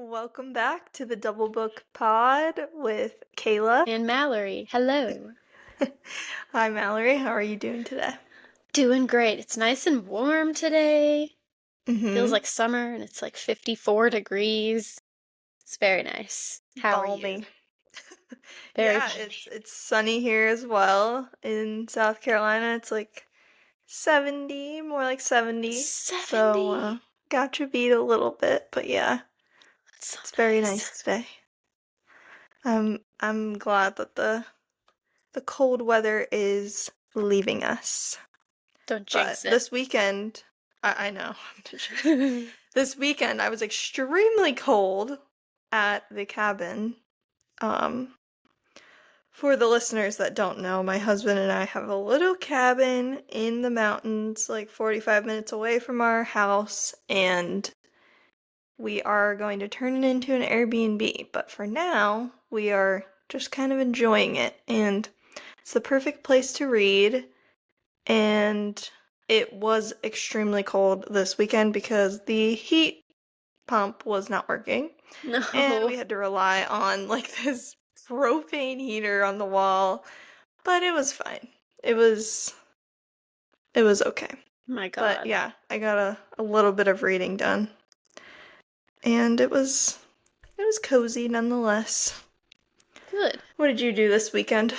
Welcome back to the Double Book Pod with Kayla. And Mallory. Hello. Hi, Mallory. How are you doing today? Doing great. It's nice and warm today. Mm-hmm. Feels like summer and it's like 54 degrees. It's very nice. How are you? Balmy. Very Yeah, balmy. it's sunny here as well. In South Carolina, it's like 70, more like 70. 70? So, got you beat a little bit, but yeah, That's so it's very nice. nice today. I'm glad that the cold weather is leaving us. Don't But jinx it. this weekend, I know. This weekend, I was extremely cold at the cabin. For the listeners that don't know, my husband and I have a little cabin in the mountains, like 45 minutes away from our house, and we are going to turn it into an Airbnb. But for now, we are just kind of enjoying it, and it's the perfect place to read. And it was extremely cold this weekend because the heat pump was not working. No. And we had to rely on like this propane heater on the wall. But it was fine. It was okay. My God. But yeah, I got a little bit of reading done. And it was cozy nonetheless. Good. What did you do this weekend?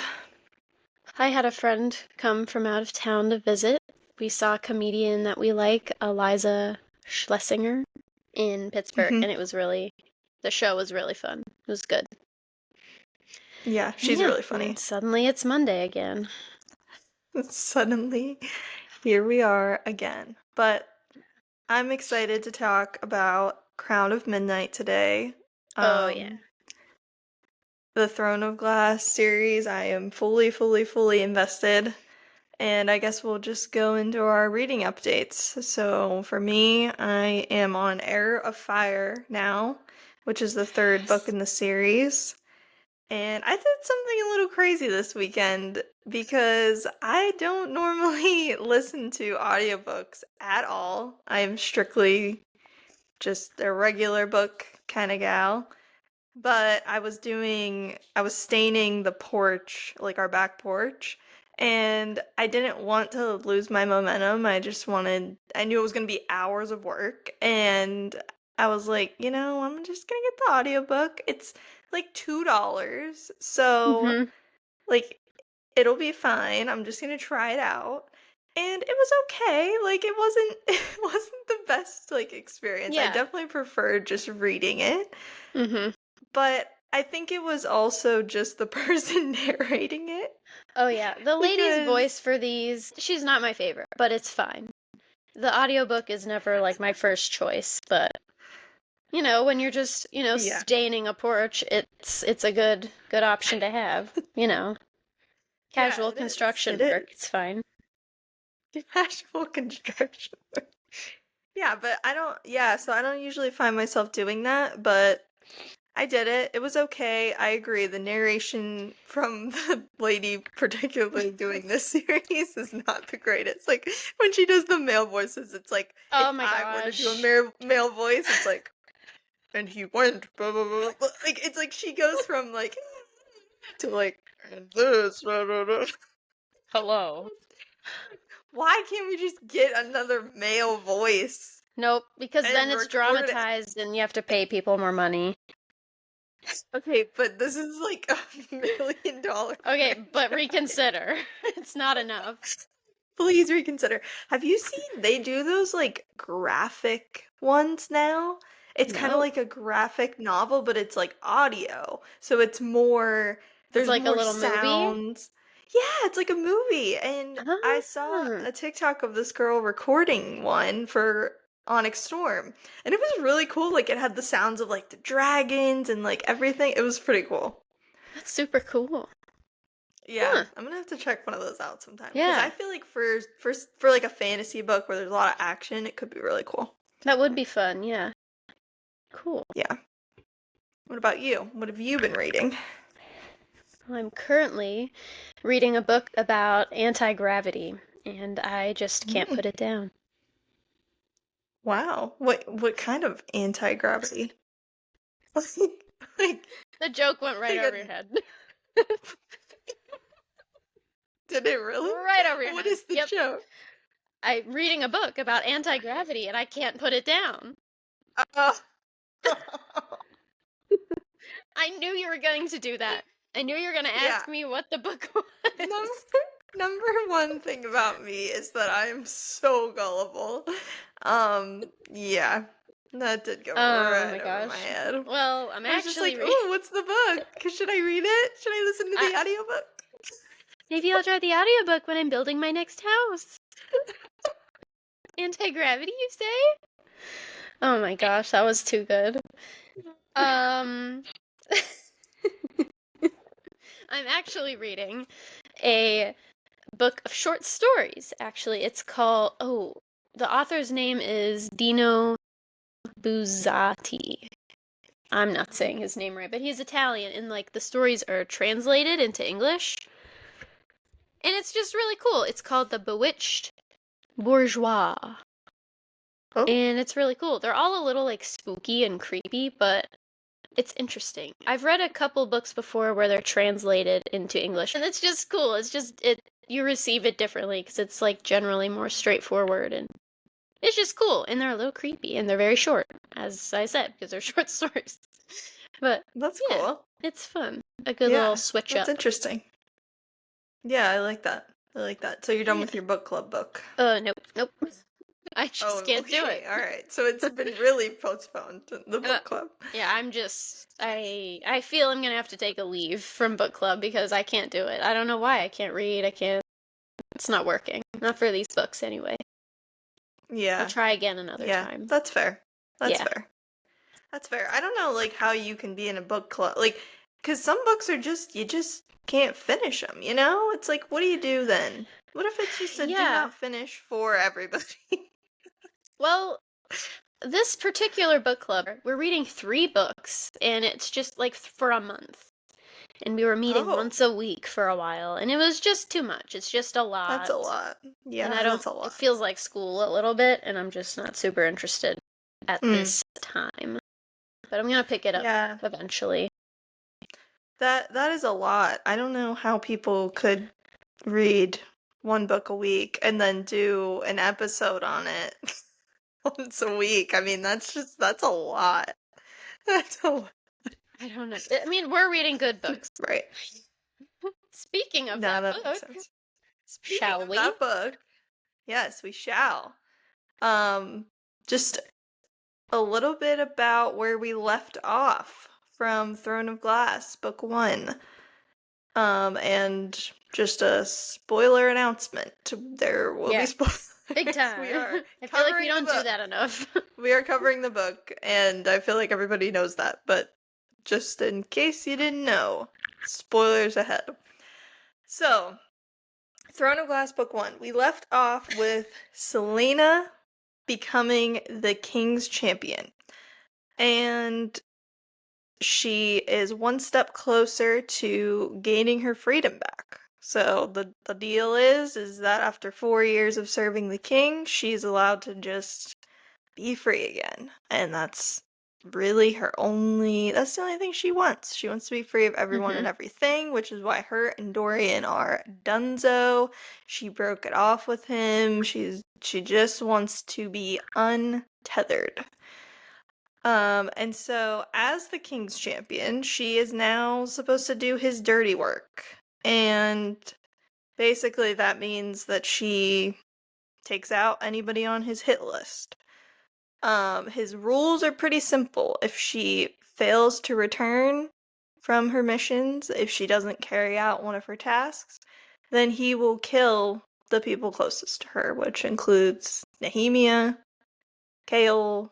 I had a friend come from out of town to visit. We saw a comedian that we like, Eliza Schlesinger, in Pittsburgh, and the show was really fun. It was good. Yeah, she's really funny. And suddenly it's Monday again. Suddenly, here we are again. But I'm excited to talk about Crown of Midnight today. Oh, yeah. The Throne of Glass series. I am fully invested. And I guess we'll just go into our reading updates. So for me, I am on Heir of Fire now, which is the third book in the series. And I did something a little crazy this weekend because I don't normally listen to audiobooks at all. I am strictly just a regular book kind of gal. But I was staining the porch, like our back porch, and I didn't want to lose my momentum. I knew it was going to be hours of work, and I was like, I'm just going to get the audiobook. It's like $2. So, like, it'll be fine. I'm just going to try it out. And it was okay. Like, it wasn't the best, like, experience. I Yeah. definitely preferred just reading it. Mm-hmm. But I think it was also just the person narrating it. Oh, yeah. The lady's voice for these, she's not my favorite, but it's fine. The audiobook is never, like, my first choice, but, when you're just, staining a porch, it's a good option to have, Casual construction work, it's fine. Casual construction work. Yeah, but so I don't usually find myself doing that, but I did it. It was okay. I agree. The narration from the lady particularly doing this series is not the greatest. Like, when she does the male voices, it's like, oh if my I were to gosh. do a male voice, it's like, and he went, blah, blah, blah, blah. Like, it's like she goes from, like, to, like, and this, blah, blah, blah. Hello. Why can't we just get another male voice? Nope, because then it's dramatized and you have to pay people more money. Okay, but this is like $1 million. Okay, but reconsider. It's not enough. Please reconsider. Have you seen they do those like graphic ones now? It's kind of like a graphic novel, but it's like audio. So it's more there's like more a little sounds. movie? Yeah, it's like a movie. And I saw a TikTok of this girl recording one for Onyx Storm. And it was really cool. Like it had the sounds of like the dragons and like everything. It was pretty cool. That's super cool. Yeah, I'm gonna have to check one of those out sometime. Yeah. Because I feel like for like a fantasy book where there's a lot of action, it could be really cool. That would be fun, yeah. Cool. Yeah. What about you? What have you been reading? I'm currently reading a book about anti-gravity, and I just can't put it down. Wow. What kind of anti-gravity? like The joke went right over your head. Did it really? Right over your head. What is the joke? I'm reading a book about anti-gravity and I can't put it down. I knew you were going to do that. I knew you were going to ask me what the book was. Number one thing about me is that I am so gullible. Yeah. That did go right over my head. Well, I'm actually just like, oh, what's the book? Should I read it? Should I listen to the audiobook? Maybe I'll try the audiobook when I'm building my next house. Anti-gravity, you say? Oh my gosh, that was too good. I'm actually reading a book of short stories, actually. It's called, the author's name is Dino Buzzati. I'm not saying his name right, but he's Italian, and like the stories are translated into English. And it's just really cool. It's called The Bewitched Bourgeois. Oh. And it's really cool. They're all a little like spooky and creepy, but it's interesting. I've read a couple books before where they're translated into English, and it's just cool. It's just you receive it differently because it's like generally more straightforward, and it's just cool. And they're a little creepy, and they're very short, as I said, because they're short stories. But that's cool. It's fun. A good little switch up. That's interesting. Yeah, I like that. So you're done with your book club book? Nope. I just can't do it. All right. So it's been really postponed, the book club. Yeah, I feel I'm going to have to take a leave from book club because I can't do it. I don't know why. I can't read. It's not working. Not for these books anyway. Yeah. I'll try again another time. That's fair. That's fair. I don't know, like, how you can be in a book club. Like, because some books are you just can't finish them, you know? It's like, what do you do then? What if it's just a do not finish for everybody? Well, this particular book club, we're reading 3 books, and it's just like for a month. And we were meeting once a week for a while, and it was just too much. It's just a lot. That's a lot. Yeah, and that's a lot. It feels like school a little bit, and I'm just not super interested at this time. But I'm going to pick it up eventually. That is a lot. I don't know how people could read one book a week and then do an episode on it once a week. I mean, that's a lot. That's a lot. I don't know. I mean, we're reading good books. Right. Speaking of that book, shall we? That book. Yes, we shall. Just a little bit about where we left off from Throne of Glass, book 1. And just a spoiler announcement. There will be spoilers. Big time. We are I feel like we don't do that enough. We are covering the book, and I feel like everybody knows that, but just in case you didn't know, spoilers ahead. So, Throne of Glass book 1. We left off with Celaena becoming the king's champion. And she is one step closer to gaining her freedom back. So the deal is that after 4 years of serving the king, she's allowed to just be free again. And that's really that's the only thing she wants. She wants to be free of everyone and everything, which is why her and Dorian are donezo. She broke it off with him. She just wants to be untethered. And so as the king's champion, she is now supposed to do his dirty work. And basically that means that she takes out anybody on his hit list. His rules are pretty simple. If she fails to return from her missions, if she doesn't carry out one of her tasks, then he will kill the people closest to her, which includes Nehemia, Chaol,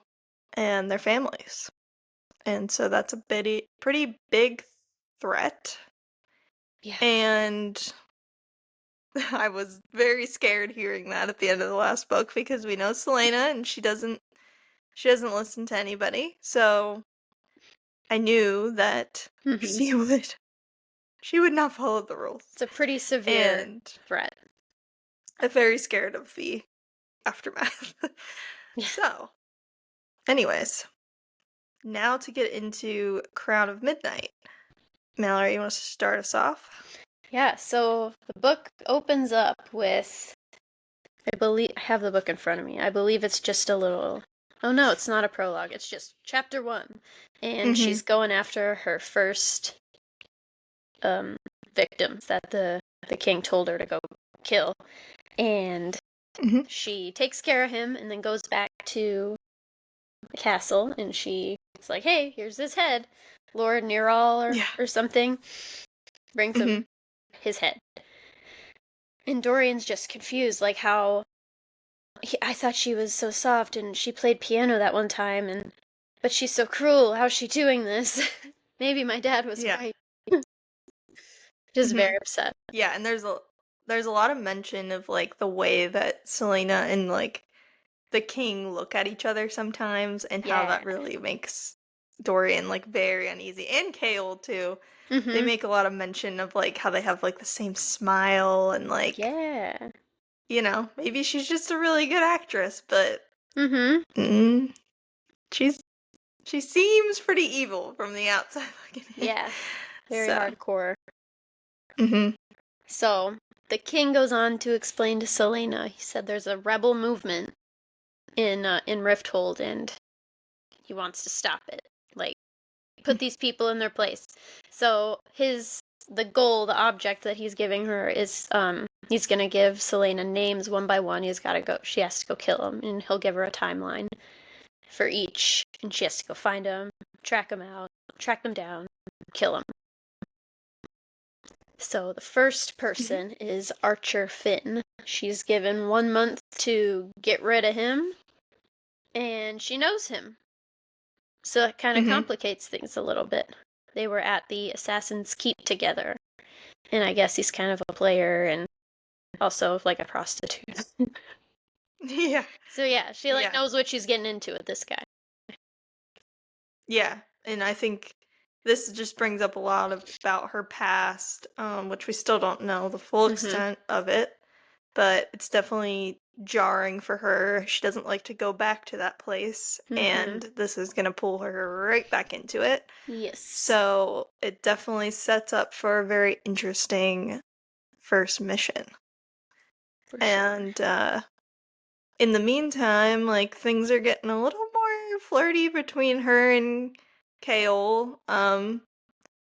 and their families. And so that's a pretty big threat. Yeah. And I was very scared hearing that at the end of the last book because we know Celaena and she doesn't listen to anybody. So I knew that she would not follow the rules. It's a pretty severe threat. I'm very scared of the aftermath. So, anyways, now to get into Crown of Midnight. Mallory, you want to start us off? Yeah, so the book opens up with, I have the book in front of me. I believe it's just a little, oh no, it's not a prologue. It's just chapter 1. And she's going after her first victims that the king told her to go kill. And she takes care of him and then goes back to the castle, and she's like, hey, here's his head, Lord Nearall or something. Brings him his head. And Dorian's just confused, like how I thought she was so soft and she played piano that one time, but she's so cruel. How's she doing this? Maybe my dad was right. Just very upset. Yeah, and there's a lot of mention of like the way that Celaena and like the king look at each other sometimes, and how that really makes Dorian like very uneasy, and Chaol too. They make a lot of mention of like how they have like the same smile, and like you know, maybe she's just a really good actress, but she seems pretty evil from the outside looking in. Yeah, very hardcore. Mm-hmm. So the king goes on to explain to Celaena. He said there's a rebel movement in Rifthold, and he wants to stop it. Like, put these people in their place. So the goal, the object that he's giving her is he's gonna give Celaena names one by one. She has to go kill them, and he'll give her a timeline for each, and she has to go find them, track them down, kill them. So the first person is Archer Finn. She's given 1 month to get rid of him, and she knows him. So that kind of complicates things a little bit. They were at the Assassin's Keep together, and I guess he's kind of a player and also like a prostitute. Yeah. So yeah, she knows what she's getting into with this guy. Yeah, and I think this just brings up a lot about her past, which we still don't know the full extent of it, but it's definitely jarring for her. She doesn't like to go back to that place, and this is going to pull her right back into it. Yes. So it definitely sets up for a very interesting first mission. And in the meantime, like, things are getting a little more flirty between her and Chaol.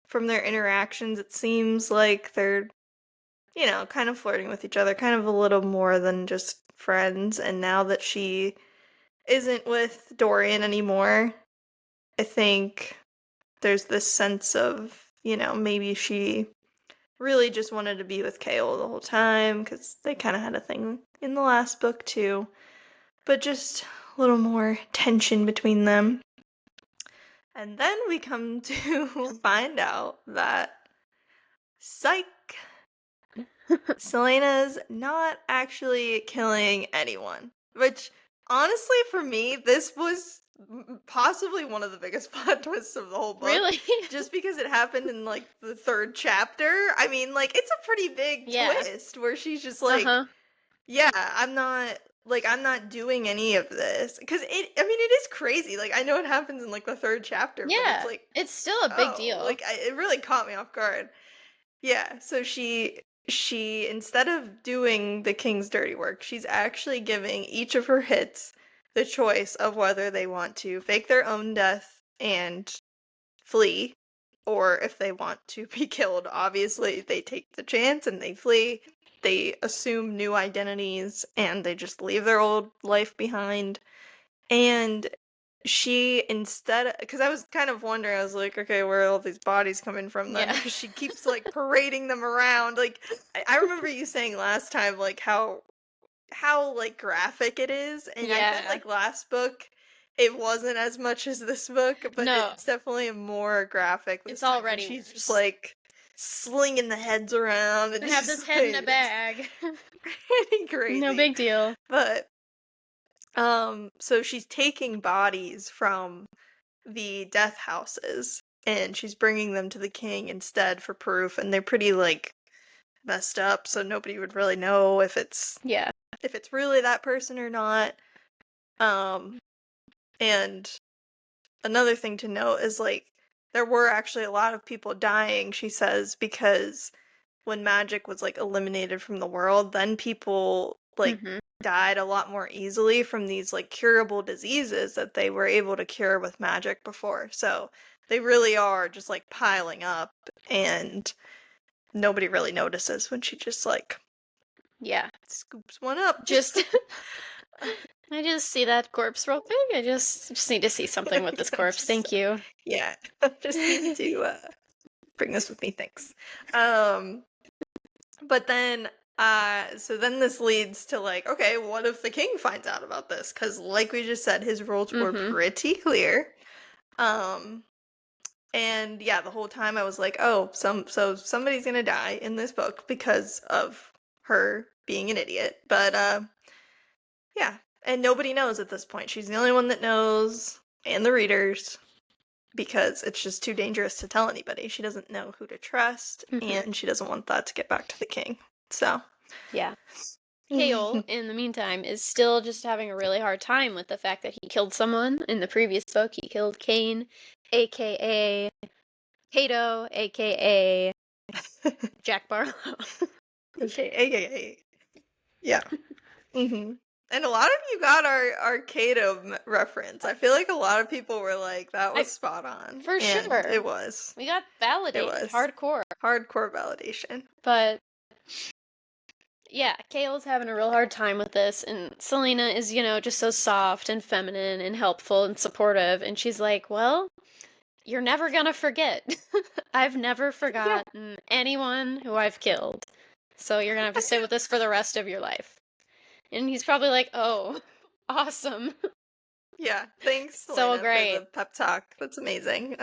From their interactions, it seems like they're, you know, kind of flirting with each other, kind of a little more than just friends. And now that she isn't with Dorian anymore, I think there's this sense of, you know, maybe she really just wanted to be with Chaol the whole time, because they kind of had a thing in the last book too. But just a little more tension between them. And then we come to find out that, psych, Celaena's not actually killing anyone. Which, honestly, for me, this was possibly one of the biggest plot twists of the whole book. Really? Just because it happened in, like, the 3rd chapter. I mean, like, it's a pretty big twist where she's just like, yeah, I'm not doing any of this. Because it is crazy. Like, I know it happens in, like, the 3rd chapter, but it's like, it's still a big deal. Like, it really caught me off guard. Yeah, so she, instead of doing the king's dirty work, she's actually giving each of her hits the choice of whether they want to fake their own death and flee, or if they want to be killed. Obviously, they take the chance and they flee. They assume new identities and they just leave their old life behind. And she, instead, because I was kind of wondering, I was like, okay, where are all these bodies coming from then? Because she keeps like parading them around. Like, I remember you saying last time, like, how like graphic it is, and I felt like last book it wasn't as much as this book, but it's definitely more graphic. It's already she's just like slinging the heads around and I have this head in a bag. Pretty crazy. No big deal. But so she's taking bodies from the death houses and she's bringing them to the king instead for proof, and they're pretty like messed up, so nobody would really know if it's really that person or not. And another thing to note is, like, there were actually a lot of people dying, she says, because when magic was, like, eliminated from the world, then people, like, died a lot more easily from these, like, curable diseases that they were able to cure with magic before. So they really are just, like, piling up, and nobody really notices when she just, like, scoops one up. Just I just see that corpse real quick. I just need to see something with this corpse. Thank you. Yeah. Just need to bring this with me, thanks. But then so then this leads to, like, okay, what if the king finds out about this? Because, like we just said, his rules were pretty clear. And yeah, the whole time I was like, oh, so somebody's gonna die in this book because of her being an idiot. But yeah, and nobody knows at this point. She's the only one that knows, and the readers, because it's just too dangerous to tell anybody. She doesn't know who to trust, and she doesn't want that to get back to the king. So yeah. Chaol, in the meantime, is still just having a really hard time with the fact that he killed someone. In the previous book, he killed Cain, aka Cato, aka Jack Barlow. aka yeah. And a lot of you got our Cato reference. I feel like a lot of people were like, that was spot on. For sure. It was. We got validated. It was. Hardcore. Hardcore validation. But yeah, Chaol's having a real hard time with this, and Selena is, just so soft and feminine and helpful and supportive, and she's like, well, you're never gonna forget. I've never forgotten anyone who I've killed. So you're gonna have to sit with this for the rest of your life. And he's probably like, oh, awesome. Yeah, thanks, Selena, so great. For the pep talk. That's amazing.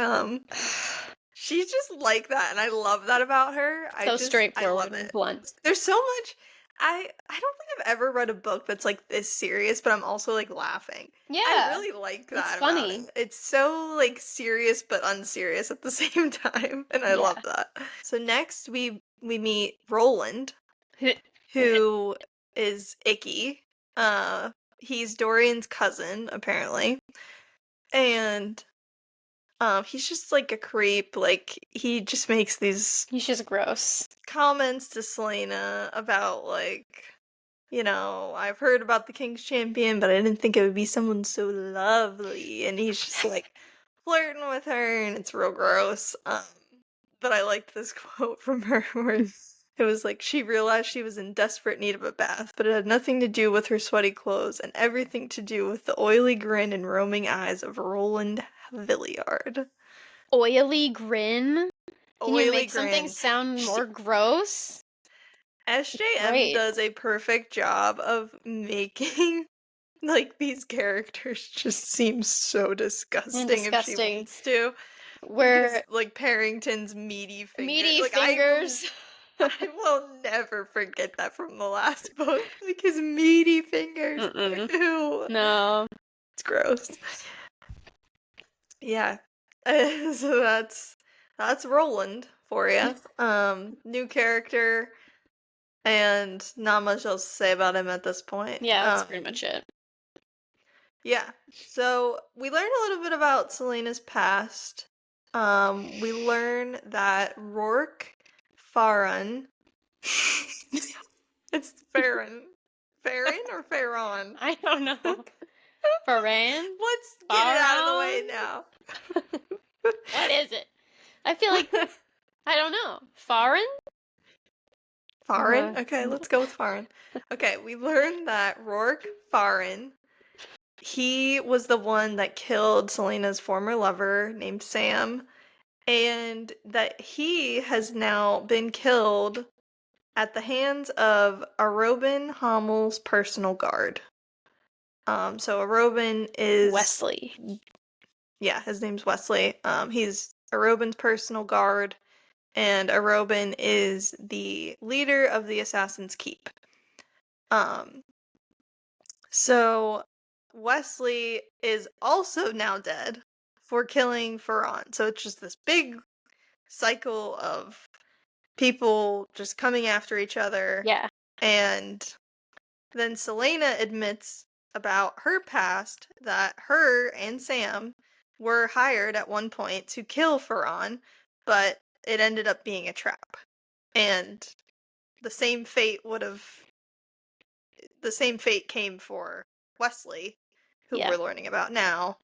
She's just like that, and I love that about her. So straightforward, I love it. And blunt. There's so much. I don't think I've ever read a book that's like this serious, but I'm also like laughing. Yeah, I really like that. It's funny. It. It's so like serious but unserious at the same time, and I love that. So next we meet Roland, who is icky. He's Dorian's cousin apparently, and he's just like a creep. Like, he just makes these. He's just gross comments to Selena about, like, I've heard about the King's Champion, but I didn't think it would be someone so lovely. And he's just like flirting with her, and it's real gross. But I liked this quote from her where it was like, she realized she was in desperate need of a bath, but it had nothing to do with her sweaty clothes and everything to do with the oily grin and roaming eyes of Roland Villiard. Oily grin? Can you make something sound more gross? SJM does a perfect job of making, like, these characters just seem so disgusting. If she wants to. Where just, like, Parrington's meaty fingers. Meaty fingers. I will never forget that from the last book. Like, his meaty fingers. Ew. No. It's gross. Yeah. So that's Roland for you. New character, and not much else to say about him at this point. Yeah, that's pretty much it. Yeah. So we learn a little bit about Selena's past. We learn that Rourke Farron. It's Farron. Farron or Farron? I don't know. Farron? Let's get it out of the way now. What is it? I feel like I don't know. Farron? Farron? Okay, let's go with Farron. Okay, we learned that Rourke Farron, he was the one that killed Selena's former lover named Sam, and that he has now been killed at the hands of Arobin Hommel's personal guard. So Arobin is Wesley. Yeah, his name's Wesley. He's Arobin's personal guard, and Arobin is the leader of the Assassin's Keep. So Wesley is also now dead for killing Farron. So it's just this big cycle of people just coming after each other. Yeah. And then Selena admits about her past that her and Sam were hired at one point to kill Ferran, but it ended up being a trap. And the same fate came for Wesley, who we're learning about now,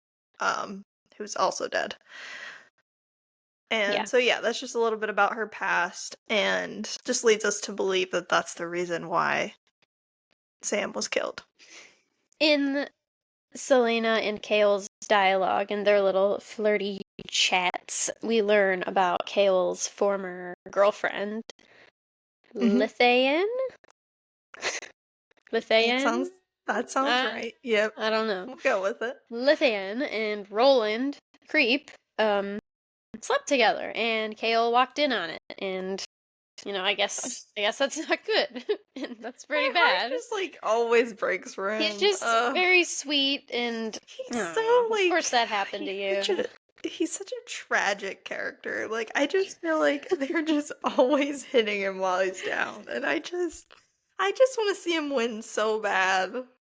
who's also dead. And so that's just a little bit about her past, and just leads us to believe that that's the reason why Sam was killed. In Selena and Chaol's dialogue and their little flirty chats, we learn about Chaol's former girlfriend, Lithaean? Lithaean? That sounds right. Yep. I don't know. We'll go with it. Lithaean and Roland, Creep, slept together, and Chaol walked in on it, and I guess that's not good. That's pretty bad. He just always breaks for him. He's just very sweet, and he's so of course that happened to you. He's such a tragic character. I just feel like they're just always hitting him while he's down, and I just want to see him win so bad,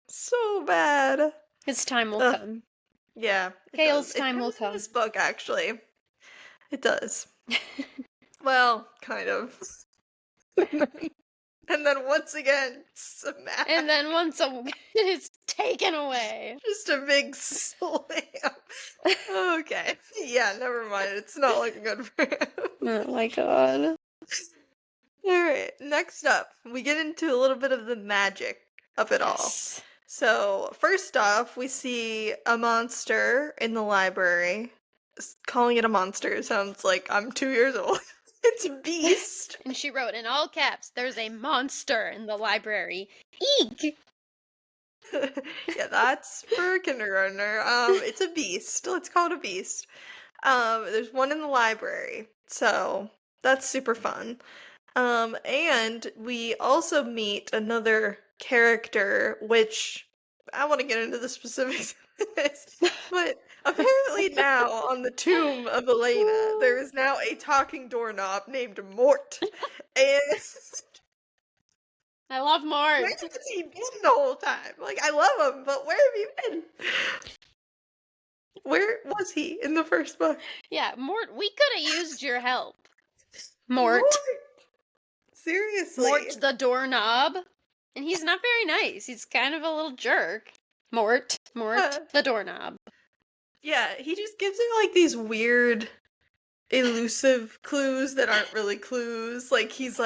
so bad. His time will come. Yeah, Chaol's time will come. In this book, actually, it does. Well, kind of. And then once again, smack. And then once again, it's taken away. Just a big slam. Okay. Yeah, never mind. It's not looking good for him. Oh my god. Alright, next up, we get into a little bit of the magic of it all. So, first off, we see a monster in the library. Calling it a monster sounds like I'm 2 years old. It's a beast. And she wrote in all caps, "There's a monster in the library. Eek!" Yeah, that's for a kindergartner. It's a beast. Let's call it a beast. There's one in the library, so that's super fun. And we also meet another character, which I want to get into the specifics of this, but apparently now on the tomb of Elena, there is now a talking doorknob named Mort. And I love Mort. Where has he been the whole time? I love him, but where have you been? Where was he in the first book? Yeah, Mort, we could have used your help. Mort. Seriously. Mort the doorknob. And he's not very nice. He's kind of a little jerk. Mort the doorknob. Yeah, he just gives her these weird, elusive clues that aren't really clues. He's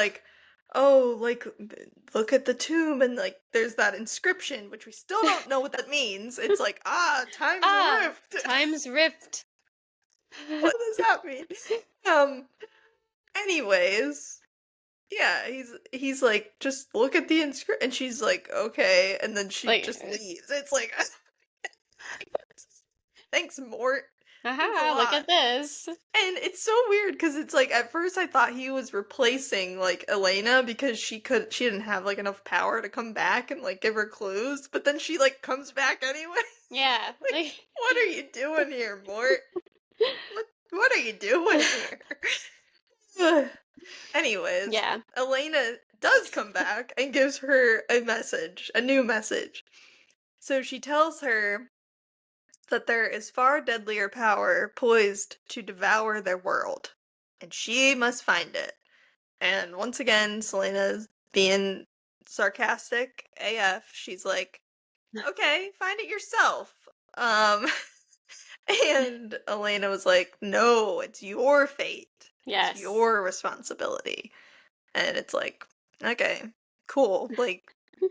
oh, look at the tomb, and there's that inscription, which we still don't know what that means. It's time's rift. Time's rift. What does that mean? Anyways, yeah, he's just look at the inscription, and she's okay, and then she just leaves. It's thanks, Mort. Aha, look at this. And it's so weird because it's at first I thought he was replacing Elena because she didn't have enough power to come back and give her clues, but then she comes back anyway. Yeah. What are you doing here, Mort? What are you doing here? Anyways, yeah. Elena does come back and gives her a new message. So she tells her that there is far deadlier power poised to devour their world, and she must find it. And once again, Selena's being sarcastic AF. She's okay, find it yourself. And Elena was no, it's your fate. Yes. It's your responsibility. And it's okay, cool.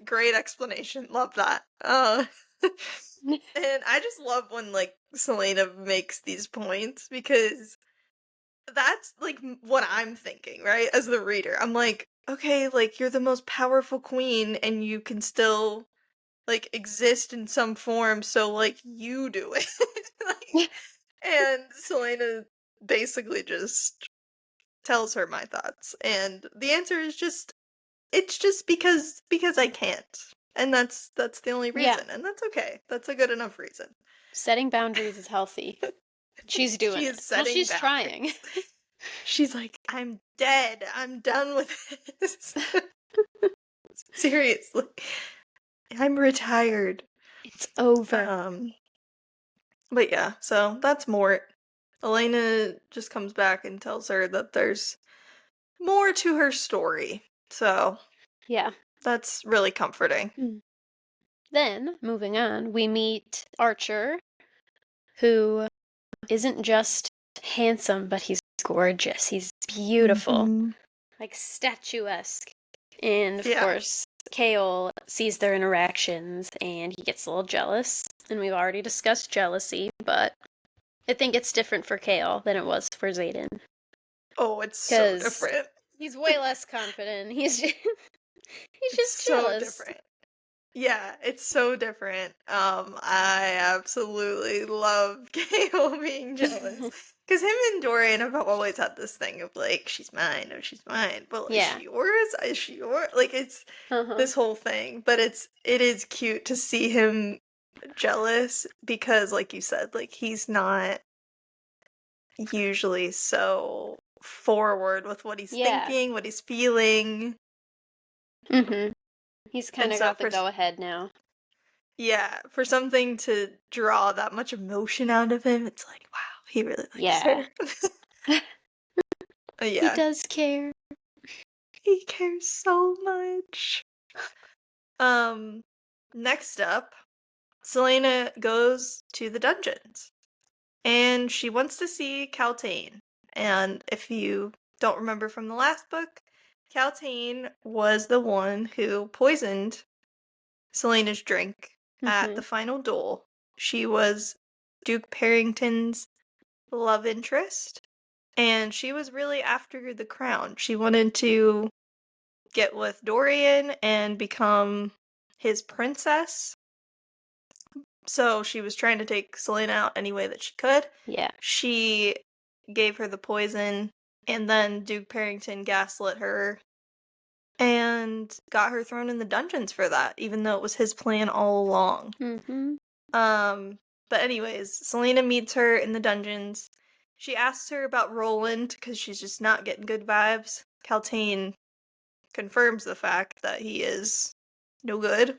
Great explanation. Love that. And I just love when Selena makes these points because that's what I'm thinking, right? As the reader. I'm okay, you're the most powerful queen and you can still exist in some form, so you do it. And Selena basically just tells her my thoughts, and the answer is it's just because I can't. And that's the only reason, and that's okay. That's a good enough reason. Setting boundaries is healthy. She's doing it. Well, she's trying. She's I'm dead. I'm done with this. Seriously. I'm retired. It's over. But yeah, so that's Mort. Elena just comes back and tells her that there's more to her story. So Yeah. that's really comforting. Then, moving on, we meet Archer, who isn't just handsome, but he's gorgeous. He's beautiful. Mhm. Like statuesque. And of Yeah. course, Chaol sees their interactions and he gets a little jealous. And we've already discussed jealousy, but I think it's different for Chaol than it was for Zayden. Oh, it's so Because different. he's way less confident. He's just, he's It's just so jealous. different. Yeah, it's so different. I absolutely love Gale being jealous. Because him and Dorian have always had this thing of like, she's mine, oh, she's mine. But is Yeah. she yours? Is she yours? Like, it's this whole thing. But it is cute to see him jealous because, like you said, like, he's not usually so forward with what he's thinking, what he's feeling. He's kind And of so got the go-ahead now. Yeah, for something to draw that much emotion out of him, it's like, wow, he really likes her. He Yeah, does care. he cares so much. Next up, Selena goes to the dungeons, and she wants to see Caltaine. And if you don't remember from the last book, Caltaine was the one who poisoned Selena's drink at the final duel. She was Duke Parrington's love interest, and she was really after the crown. She wanted to get with Dorian and become his princess. So she was trying to take Selena out any way that she could. Yeah. She gave her the poison, and then Duke Parrington gaslit her and got her thrown in the dungeons for that, even though it was his plan all along. But anyways, Selena meets her in the dungeons. She asks her about Roland because she's just not getting good vibes. Caltaine confirms the fact that he is no good.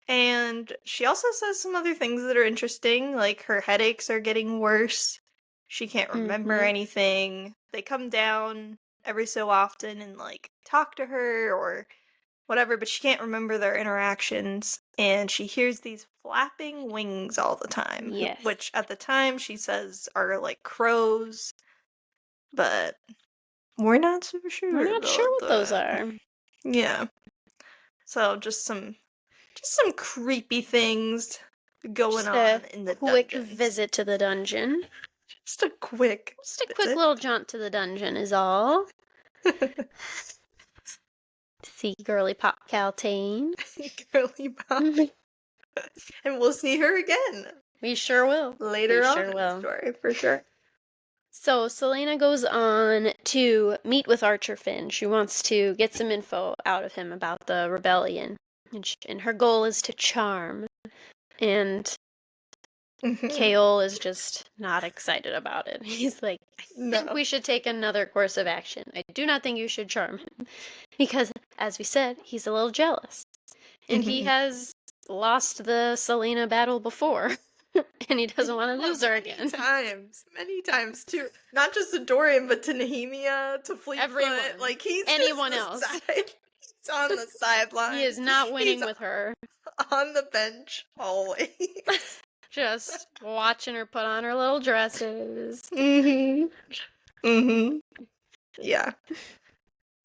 And she also says some other things that are interesting, like her headaches are getting worse. She can't remember anything. They come down every so often and like talk to her or whatever, but she can't remember their interactions, and she hears these flapping wings all the time. Yes. Which at the time she says are like crows, but we're not super sure. We're not sure what those are. Yeah. So just some creepy things going Just on in the quick dungeons. visit to the dungeon. Just a quick little jaunt to the dungeon is all. See girly pop Caltaine. Girly pop. And we'll see her again. We sure will. Later on in the story, for sure. So Selena goes on to meet with Archer Finn. She wants to get some info out of him about the rebellion. And her goal is to charm. And Chaol is just not excited about it. He's like, I think we should take another course of action. I do not think you should charm him. Because, as we said, he's a little jealous. And he has lost the Selena battle before. And he doesn't want to lose her again. Many times too. Not just to Dorian, but to Nehemia, to Fleetfoot. Everyone. Like he's anyone else. He's on the sideline. He is not winning with her. On the bench always. Just watching her put on her little dresses. Yeah.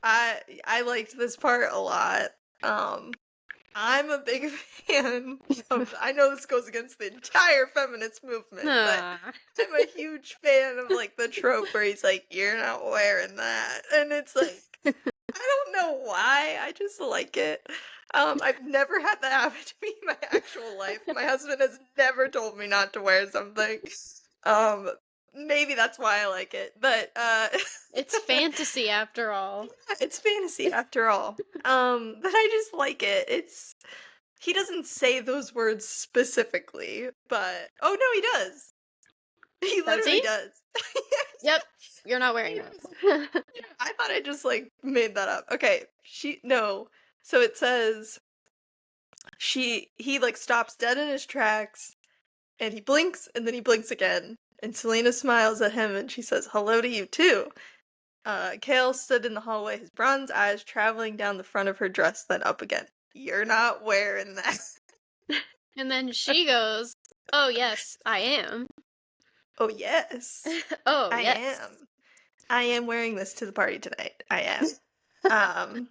I liked this part a lot. I'm a big fan of, I know this goes against the entire feminist movement, but I'm a huge fan of, like, the trope where he's like, you're not wearing that. And it's like, I don't know why, I just like it. I've never had that happen to me in my actual life. My husband has never told me not to wear something. Maybe that's why I like it, but, it's fantasy after all. Yeah, it's fantasy after all. But I just like it. He doesn't say those words specifically, but, oh no, he does. He literally does. Yep, you're not wearing that. Yeah, I thought I just, like, made that up. Okay, no. So it says, he, like, stops dead in his tracks, And he blinks, and then he blinks again. And Selena smiles at him, and she says, "Hello to you, too." Chaol stood in the hallway, his bronze eyes traveling down the front of her dress, then up again. "You're not wearing that." And then she goes, "Oh, yes, I am." "Oh, yes. Oh, I yes. am. I am wearing this to the party tonight. I am."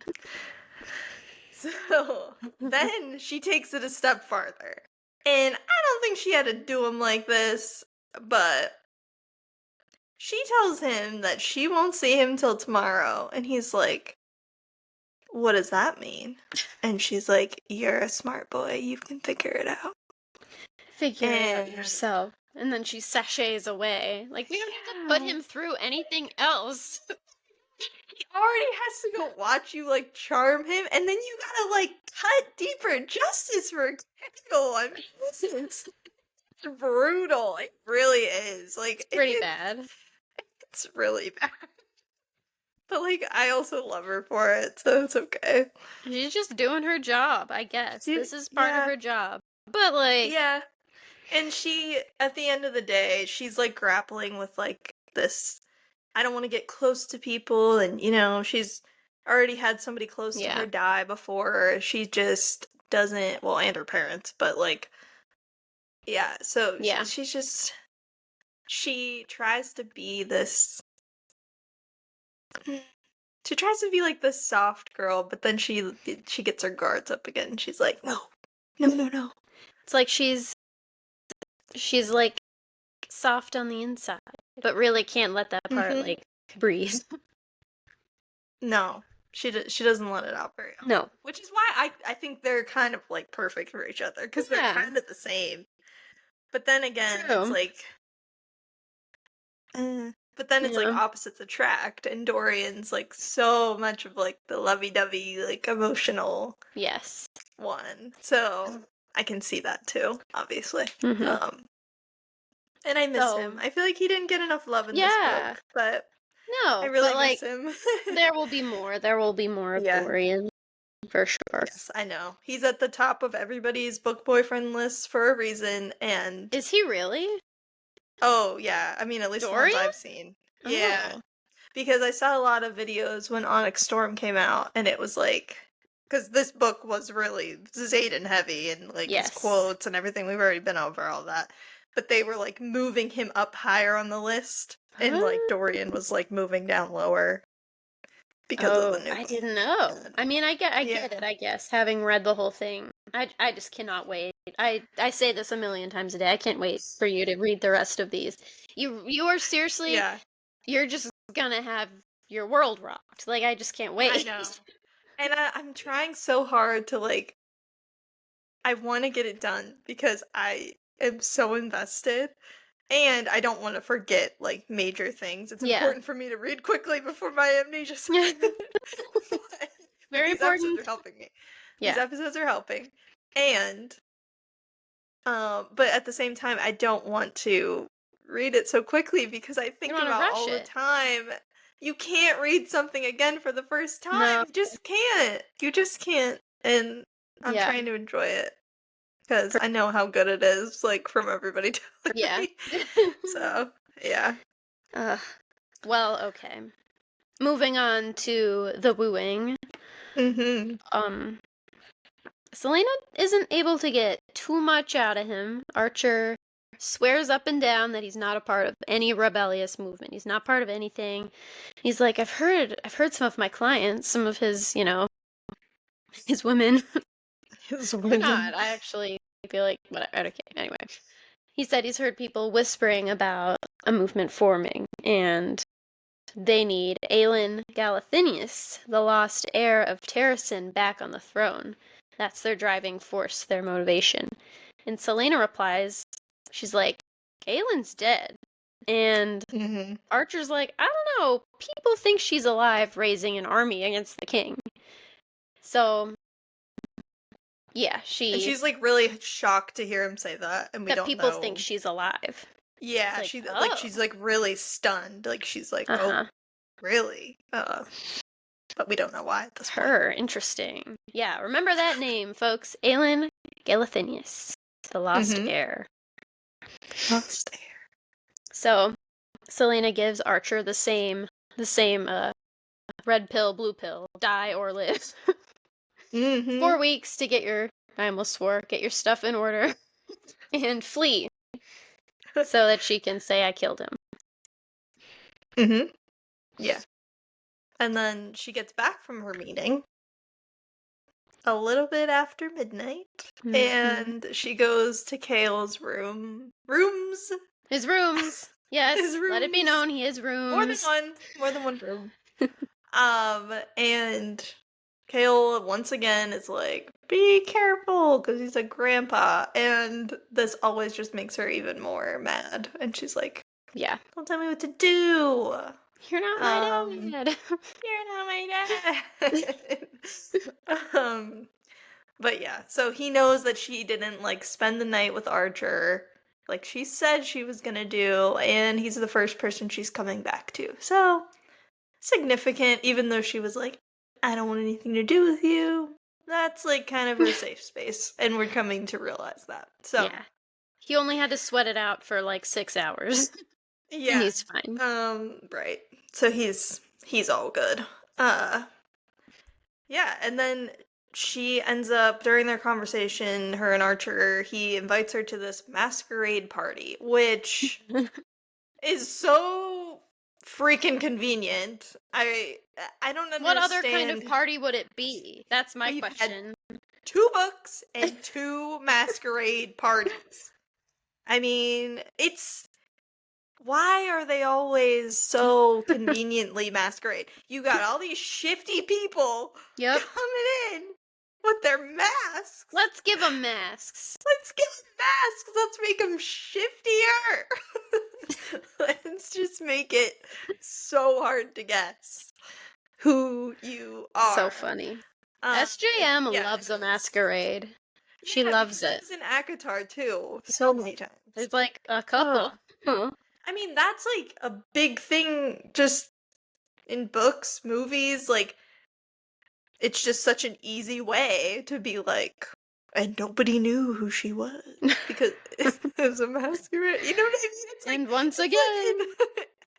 So then she takes it a step farther. And I don't think she had to do him like this, but she tells him that she won't see him till tomorrow. And he's like, "What does that mean?" And she's like, "You're a smart boy. You can figure it out." Figure it out yourself. And then she sachets away. Like, we don't have to put him through anything else. He already has to go watch you, like, charm him, and then you gotta, like, cut deeper justice for Chaol. I mean, this is brutal. It really is. Like, Pretty bad. It's really bad. But, like, I also love her for it, so it's okay. She's just doing her job, I guess. This is part of her job. But, like... Yeah. And she, at the end of the day, she's, like, grappling with, like, this, I don't want to get close to people, and, you know, she's already had somebody close to her die before. She just doesn't, well, and her parents, but, like, yeah, so she's just, she tries to be this, she tries to be, like, this soft girl, but then she gets her guards up again, and she's like, "No, no, no, no." It's like she's like soft on the inside, but really can't let that part like breathe. No, she doesn't let it out very often. No, which is why I think they're kind of like perfect for each other, because they're kind of the same. But then again, it's like, but then it's like opposites attract, and Dorian's like so much of like the lovey-dovey, like emotional one. So I can see that too, obviously. And I miss him. I feel like he didn't get enough love in this book, but I really miss him. There will be more. There will be more of Dorian, for sure. Yes, I know. He's at the top of everybody's book boyfriend list for a reason, and... Is he really? Oh, yeah. I mean, at least the ones I've seen. Yeah. Because I saw a lot of videos when Onyx Storm came out, and it was like... Because this book was really Xaden heavy, and like his quotes and everything. We've already been over all that. But they were like moving him up higher on the list, and like Dorian was like moving down lower because of the new book. I didn't know. I mean, I get it, I guess, having read the whole thing. I just cannot wait. I say this a million times a day. I can't wait for you to read the rest of these. You are seriously, you're just gonna have your world rocked. Like, I just can't wait. I know. And I'm trying so hard to, like, I want to get it done because I am so invested, and I don't want to forget, like, major things. It's important for me to read quickly before my amnesia sets in. Very these important. episodes are helping me. These episodes are helping. And, but at the same time, I don't want to read it so quickly because I think about all the time. You can't read something again for the first time. No. You just can't. You just can't. And I'm trying to enjoy it because I know how good it is, like, from everybody telling me. So, yeah. Well, okay. Moving on to the wooing. Selena isn't able to get too much out of him. Archer swears up and down that he's not a part of any rebellious movement. He's not part of anything. He's like, I've heard some of my clients, some of his, you know, his women. His women. Not. I actually feel like, whatever. Okay, anyway. He said he's heard people whispering about a movement forming, and they need Aelin Galathinius, the lost heir of Terrasen, back on the throne. That's their driving force, their motivation. And Selena replies, she's like, Aelin's dead. And Archer's like, I don't know, people think she's alive raising an army against the king. So, yeah, and she's like really shocked to hear him say that, and we don't know. That people think she's alive. Yeah, like, she's like really stunned. Like, she's like, oh, really? But we don't know why at this point. Interesting. Yeah, remember that name, folks. Aelin Galathinius, the lost heir. Lost air. So, Selena gives Archer the same red pill, blue pill, die or live. 4 weeks to get your, I almost swore, get your stuff in order and flee so that she can say I killed him. Yeah. And then she gets back from her meeting a little bit after midnight, and she goes to Chaol's rooms. His rooms. Yes, his rooms. Let it be known he has rooms. More than one room. And Chaol once again is like, be careful, because he's a grandpa, and this always just makes her even more mad. And she's like, yeah, don't tell me what to do. You're not my dad. You're not my dad. But yeah, so he knows that she didn't like spend the night with Archer like she said she was gonna do, and he's the first person she's coming back to. So significant, even though she was like, I don't want anything to do with you. That's like kind of her safe space, and we're coming to realize that. So yeah. He only had to sweat it out for like 6 hours. Yeah. And he's fine. Right. So he's all good. Yeah, and then she ends up, during their conversation, her and Archer, he invites her to this masquerade party, which is so freaking convenient. I don't understand. What other kind of party would it be? That's my question. Had 2 books and 2 masquerade parties. I mean, why are they always so conveniently masquerade? You got all these shifty people coming in with their masks. Let's give them masks. Let's make them shiftier. Let's just make it so hard to guess who you are. So funny. SJM loves a masquerade. She loves it. It's in ACOTAR too, so many times. There's like a couple. I mean, that's like a big thing just in books, movies, like it's just such an easy way to be like, and nobody knew who she was because it was a masquerade. You know what I mean? It's and once again,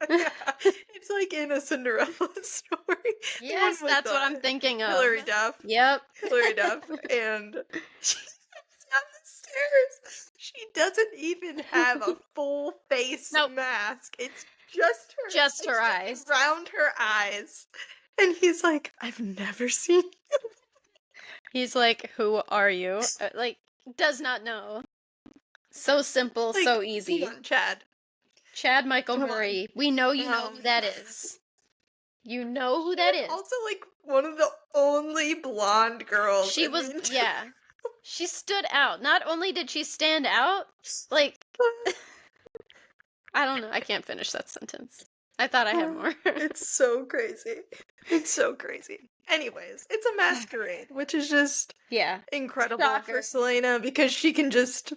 it's like in a Cinderella story. Yes, that's what I'm thinking of. Hilary Duff. Yep. Hilary Duff. And she comes down the stairs. She doesn't even have a full face mask. It's just her eyes. Around her eyes. And he's like, I've never seen you. He's like, who are you? Does not know. So simple, so easy. Chad Michael Murray. We know you know who that is. You know who that is. Also, like, one of the only blonde girls. She was, yeah. She stood out. Not only did she stand out, like, I don't know. I can't finish that sentence. I thought I had more. It's so crazy. It's so crazy. Anyways, it's a masquerade, which is just incredible for Selena because she can just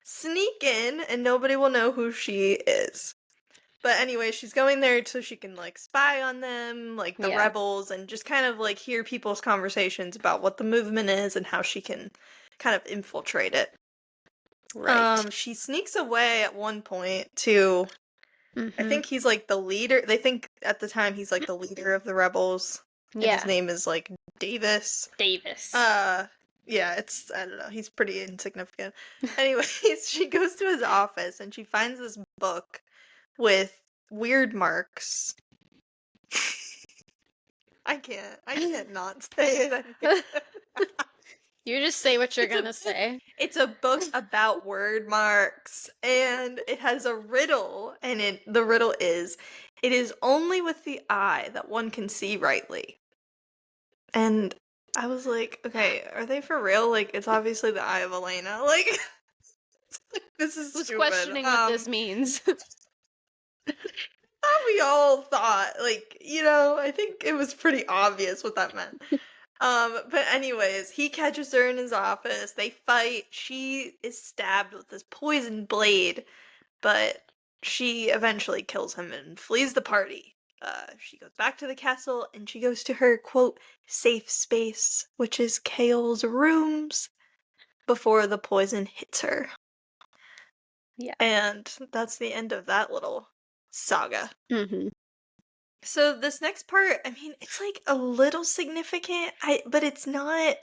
sneak in and nobody will know who she is. But anyway, she's going there so she can like spy on them, like the rebels, and just kind of like hear people's conversations about what the movement is and how she can kind of infiltrate it. Right. She sneaks away at one point to I think he's like the leader. They think at the time he's like the leader of the rebels. Yeah. And his name is like Davis. Yeah, I don't know, he's pretty insignificant. Anyways, she goes to his office and she finds this book with weird marks. I can't not say it. You just say what you're gonna say. It's a book about word marks, and it has a riddle, and the riddle is, it is only with the eye that one can see rightly. And I was like, okay, are they for real? Like, it's obviously the eye of Elena. Like, this is stupid. Questioning what this means. We all thought, like, I think it was pretty obvious what that meant. But anyways, he catches her in his office, they fight, she is stabbed with this poison blade, but she eventually kills him and flees the party. She goes back to the castle, and she goes to her, quote, safe space, which is Chaol's rooms, before the poison hits her. Yeah. And that's the end of that little saga. Mm-hmm. So this next part, I mean, it's like a little significant, but it's not.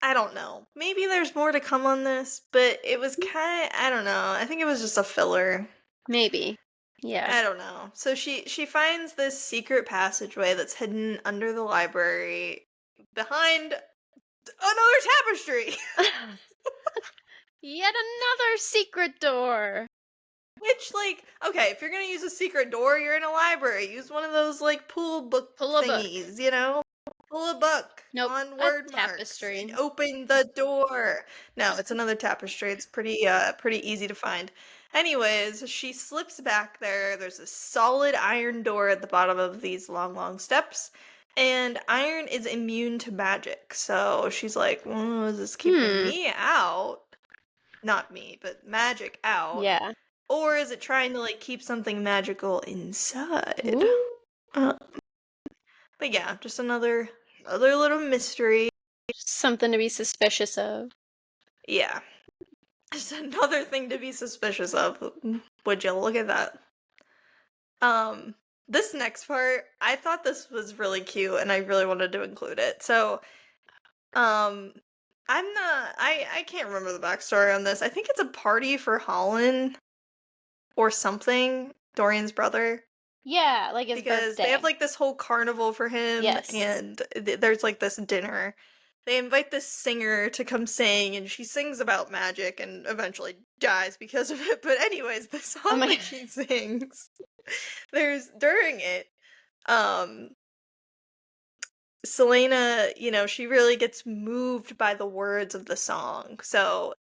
I don't know. Maybe there's more to come on this, but it was kind of, I don't know. I think it was just a filler. Maybe. Yeah. I don't know. So she finds this secret passageway that's hidden under the library behind another tapestry. Yet another secret door. Which, like, okay, if you're gonna use a secret door, you're in a library. Use one of those, like, pull book Pull a book. thingies, you know? Pull a book Nope. on A word marks tapestry. and open the door. No, it's another tapestry. It's pretty easy to find. Anyways, she slips back there. There's a solid iron door at the bottom of these long, long steps. And iron is immune to magic. So she's like, well, is this keeping me out? Not me, but magic out. Yeah. Or is it trying to, like, keep something magical inside? But yeah, just another little mystery. Something to be suspicious of. Yeah. Just another thing to be suspicious of. Would you look at that? This next part, I thought this was really cute and I really wanted to include it. So, I can't remember the backstory on this. I think it's a party for Holland or something, Dorian's brother. Yeah, like his Because birthday. they have, like, this whole carnival for him, Yes. and there's, like, this dinner. They invite this singer to come sing, and she sings about magic and eventually dies because of it. But anyways, the song that she sings, during it, Selena, you know, she really gets moved by the words of the song. So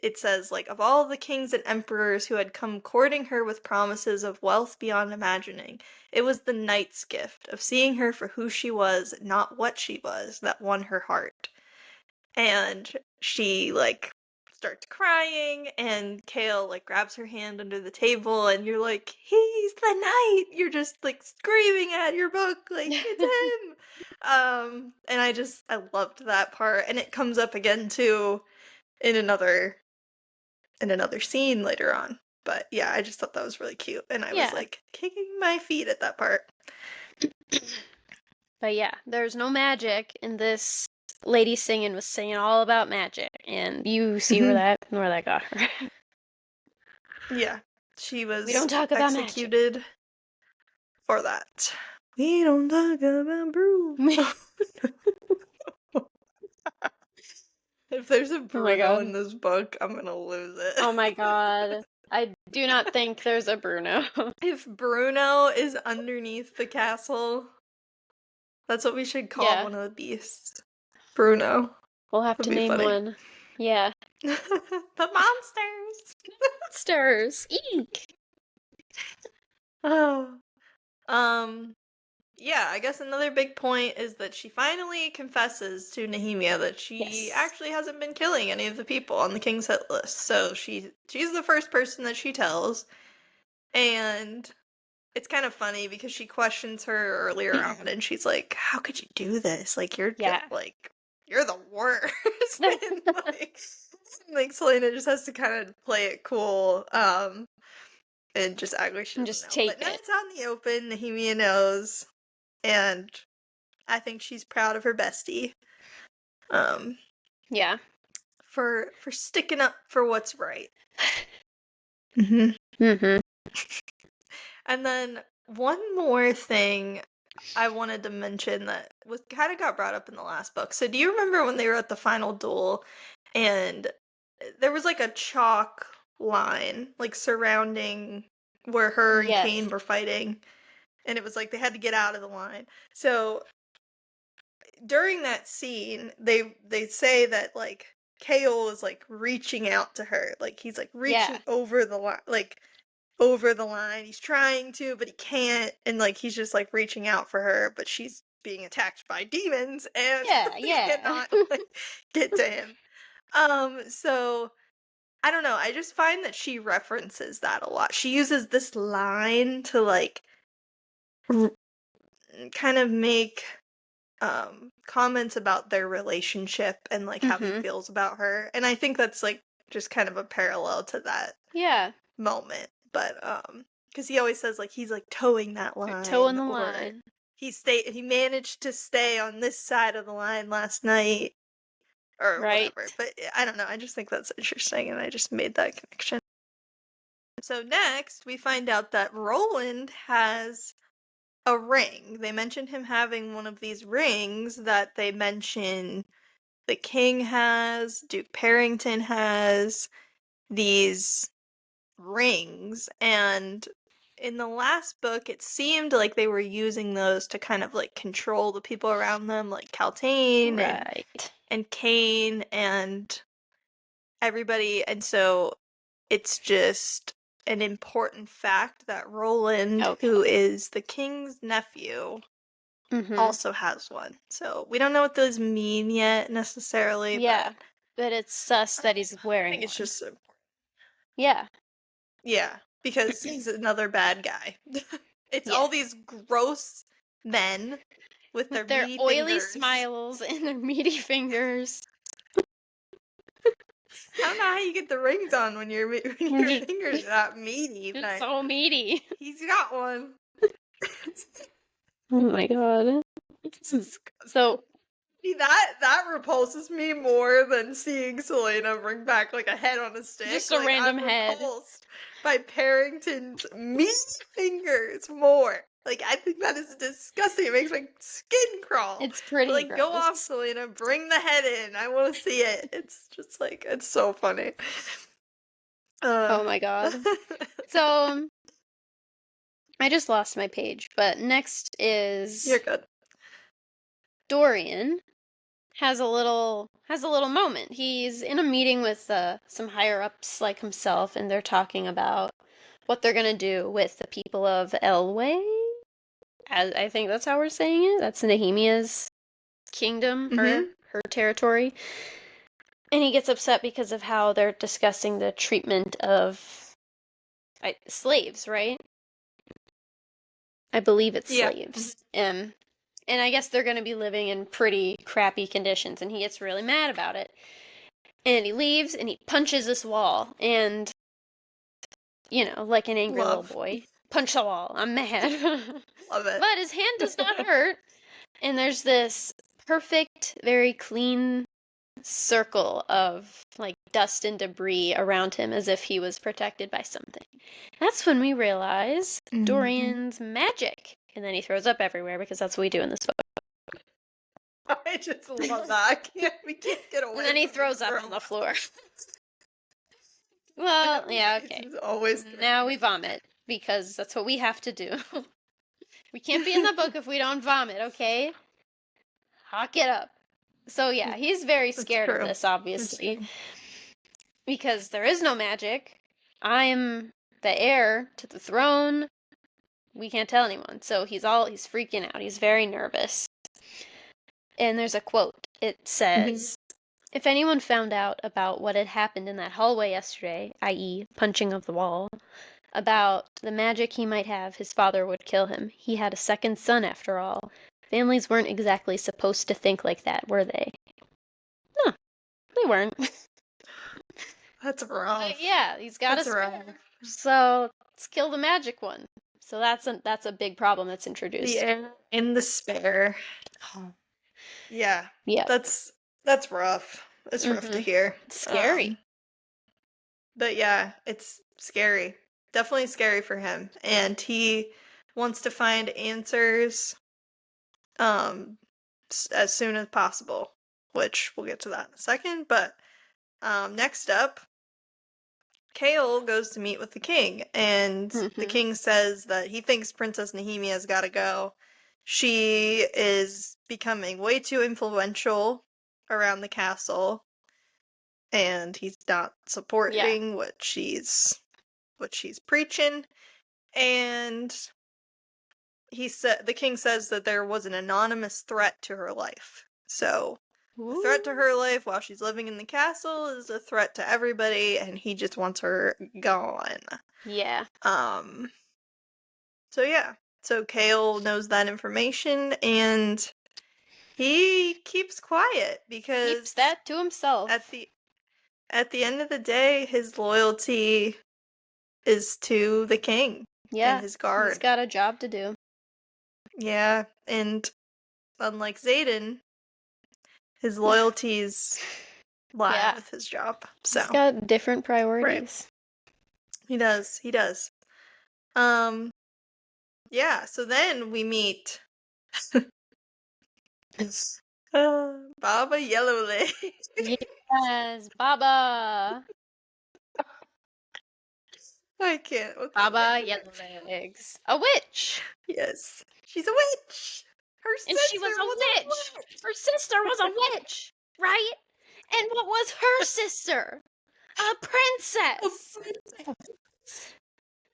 it says, like, of all the kings and emperors who had come courting her with promises of wealth beyond imagining, it was the knight's gift of seeing her for who she was, not what she was, that won her heart. And she, like, starts crying, and Chaol, like, grabs her hand under the table, and you're like, he's the knight! You're just, like, screaming at your book, like, it's him! And I loved that part, and it comes up again, too, in another scene later on. But yeah, I just thought that was really cute, and I was, like, kicking my feet at that part. But yeah, there's no magic, and this lady singing was singing all about magic, and you see where that got her. Yeah, she was We don't talk about executed magic. For that. We don't talk about brew. If there's a Bruno in this book, I'm gonna lose it. Oh my god. I do not think there's a Bruno. If Bruno is underneath the castle, that's what we should call one of the beasts. Bruno. We'll have to name one. Yeah. The monsters! Monsters! Eek! Oh. Yeah, I guess another big point is that she finally confesses to Nehemia that she actually hasn't been killing any of the people on the king's hit list. So she's the first person that she tells. And it's kind of funny because she questions her earlier on and she's like, how could you do this? Like, you're you're the worst. And, like Selena just has to kind of play it cool. And just act like she doesn't know. But now it's out in the open. Nehemia knows. And I think she's proud of her bestie. Yeah. For sticking up for what's right. And then one more thing I wanted to mention that was kind of got brought up in the last book. So do you remember when they were at the final duel and there was like a chalk line like surrounding where her and Cain were fighting? And it was like they had to get out of the line. So during that scene, they say that like Chaol is like reaching out to her, like he's like reaching over the line, like over the line. He's trying to, but he can't, and like he's just like reaching out for her, but she's being attacked by demons and cannot like, get to him. So I don't know. I just find that she references that a lot. She uses this line to like kind of make comments about their relationship and like how he feels about her, and I think that's like just kind of a parallel to that moment. But because he always says like he's like towing that line, toeing the line. He managed to stay on this side of the line last night, or whatever. But I don't know. I just think that's interesting, and I just made that connection. So next, we find out that Roland has a ring. They mentioned him having one of these rings that they mention the king has, Duke Parrington has these rings, and in the last book it seemed like they were using those to kind of like control the people around them, like Caltaine and Kane and everybody, and so it's just an important fact that Roland, who is the king's nephew, also has one. So we don't know what those mean yet necessarily. Yeah, but it's sus that he's wearing. I think it's just important. Yeah, because he's another bad guy. It's all these gross men with their meaty oily fingers. smiles and their meaty fingers. I don't know how you get the rings on when your fingers are not meaty. It's so meaty. He's got one. Oh my god. So see, that repulses me more than seeing Selena bring back like a head on a stick. Just a random head. Repulsed by Parrington's meaty fingers more. Like, I think that is disgusting. It makes my skin crawl. It's pretty but, like, gross. Go off, Selena. Bring the head in. I want to see it. It's just, like, it's so funny. Oh my god. So, I just lost my page, but next is... You're good. Dorian has a little moment. He's in a meeting with some higher-ups like himself, and they're talking about what they're gonna do with the people of Elway. I think that's how we're saying it. That's Nehemia's kingdom, her territory. And he gets upset because of how they're discussing the treatment of slaves, right? I believe it's slaves. And I guess they're going to be living in pretty crappy conditions, and he gets really mad about it. And he leaves, and he punches this wall, and, you know, like an angry little boy. Punch the wall. I'm mad. Love it. But his hand does not hurt. And there's this perfect, very clean circle of, like, dust and debris around him as if he was protected by something. That's when we realize Dorian's magic. And then he throws up everywhere because that's what we do in this book. I just love that. We can't get away. And then he throws up on the floor. Well, yeah, okay. Always now we vomit because that's what we have to do. We can't be in the book if we don't vomit, okay? Hawk it up. So yeah, he's very scared of this, obviously. Because there is no magic. I'm the heir to the throne. We can't tell anyone. So he's freaking out. He's very nervous. And there's a quote. It says, if anyone found out about what had happened in that hallway yesterday, i.e. punching of the wall, about the magic he might have, his father would kill him. He had a second son, after all. Families weren't exactly supposed to think like that, were they? No, they weren't. That's rough. But yeah, he's got a spare. So let's kill the magic one. So that's a big problem that's introduced. Yeah, in the spare. Yeah. Yeah. That's rough. It's rough to hear. It's scary. But yeah, it's scary. Definitely scary for him. And he wants to find answers as soon as possible, which we'll get to that in a second. But next up, Chaol goes to meet with the king, and the king says that he thinks Princess Nehemia's gotta go. She is becoming way too influential around the castle, and he's not supporting what she's preaching. And the king says that there was an anonymous threat to her life. So the threat to her life while she's living in the castle is a threat to everybody, and he just wants her gone. Yeah. So yeah. So Chaol knows that information, and he keeps quiet because keeps that to himself. at the end of the day, his loyalty is to the king and Yeah, his he's guard. got a job to do. Yeah, and unlike Xaden, his loyalties lie Yeah. with his job. He's So got different priorities. he does. He does. Yeah, so then we meet Baba Yellowleg. Yes, Baba. I can't. Okay. Baba Yellowlegs. A witch. Yes. She's a witch. Her And she sister was a was witch. Her sister was a witch, right? And what was her sister? A princess.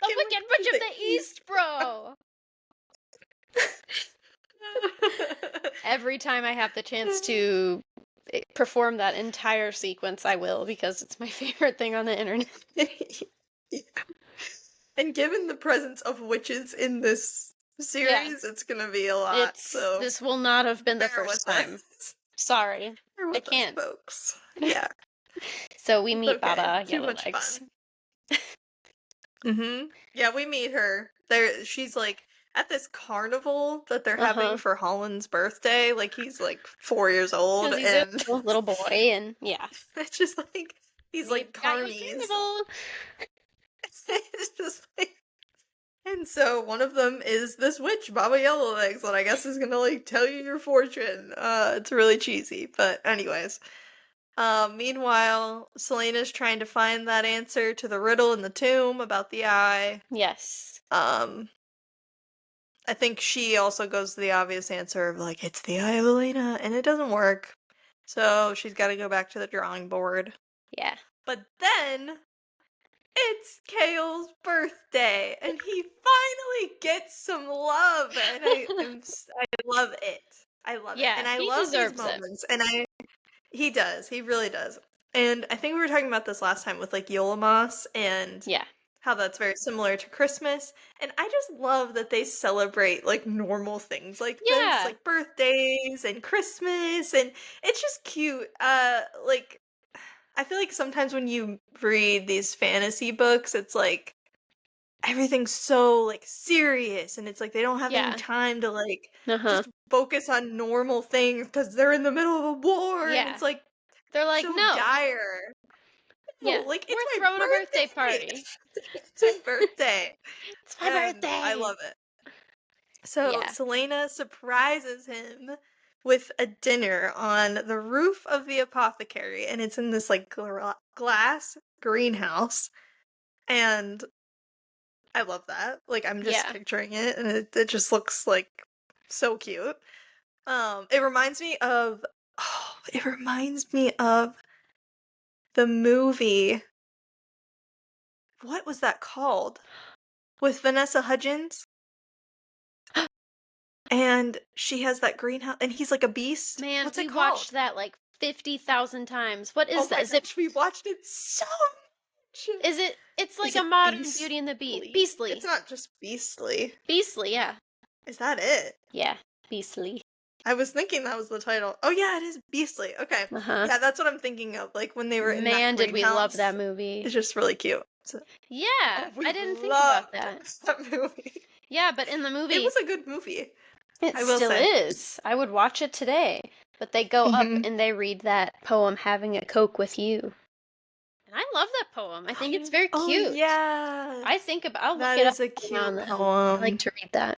The Wicked Witch of the East, bro. Every time I have the chance to perform that entire sequence, I will, because it's my favorite thing on the internet. Yeah. And given the presence of witches in this series, it's gonna be a lot. So this will not have been the bear first with time. us. Sorry, Bear I with us, can't. folks. Yeah. So we It's meet okay. Baba Too much Yellowlegs. fun. Yeah, we meet her. She's like at this carnival that they're having for Holland's birthday. Like he's like 4 years old, Because he's and a little boy, and yeah. it's just like he's like Got you a carnies. carnival. It's just like, and so one of them is this witch, Baba Yellowlegs, that I guess is gonna like tell you your fortune. It's really cheesy, but anyways. Meanwhile, Selena's trying to find that answer to the riddle in the tomb about the eye. Yes. I think she also goes to the obvious answer of like, it's the eye of Elena, and it doesn't work. So she's got to go back to the drawing board. Yeah. But then it's Chaol's birthday, and he finally gets some love, and I love it. I love it, and I he love these deserves it. moments, and he does, he really does. And I think we were talking about this last time with like Maas and how that's very similar to Christmas. And I just love that they celebrate like normal things like this, like birthdays and Christmas, and it's just cute. Like I feel like sometimes when you read these fantasy books, it's like everything's so like serious, and it's like they don't have any time to like just focus on normal things because they're in the middle of a war, and it's like they're like so no dire. Yeah, like we're it's my throwing a birthday party. It's his birthday. It's my birthday. I love it. So Selena surprises him with a dinner on the roof of the apothecary, and it's in this like glass greenhouse, and I love that. Like I'm just picturing it, and it just looks like so cute. It reminds me of the movie. What was that called? With Vanessa Hudgens? And she has that greenhouse, and he's like a beast. Man, what's we it called? watched that like 50,000 times. What is that? Is it? We watched it so much. Is it? It's like a modern Beauty and the Beast. Beastly. It's not just Beastly. Beastly, yeah. Is that it? Yeah, Beastly. I was thinking that was the title. Oh yeah, it is Beastly. Okay. Yeah, that's what I'm thinking of. Like when they were in that did we love that movie. It's just really cute. So, yeah, I didn't think about that. That movie. Yeah, but in the movie... It was a good movie. It still is. I would watch it today. But they go up and they read that poem, Having a Coke with You. And I love that poem. I think it's very cute. Oh, yeah. I'll look it up. That is a cute poem. I like to read that.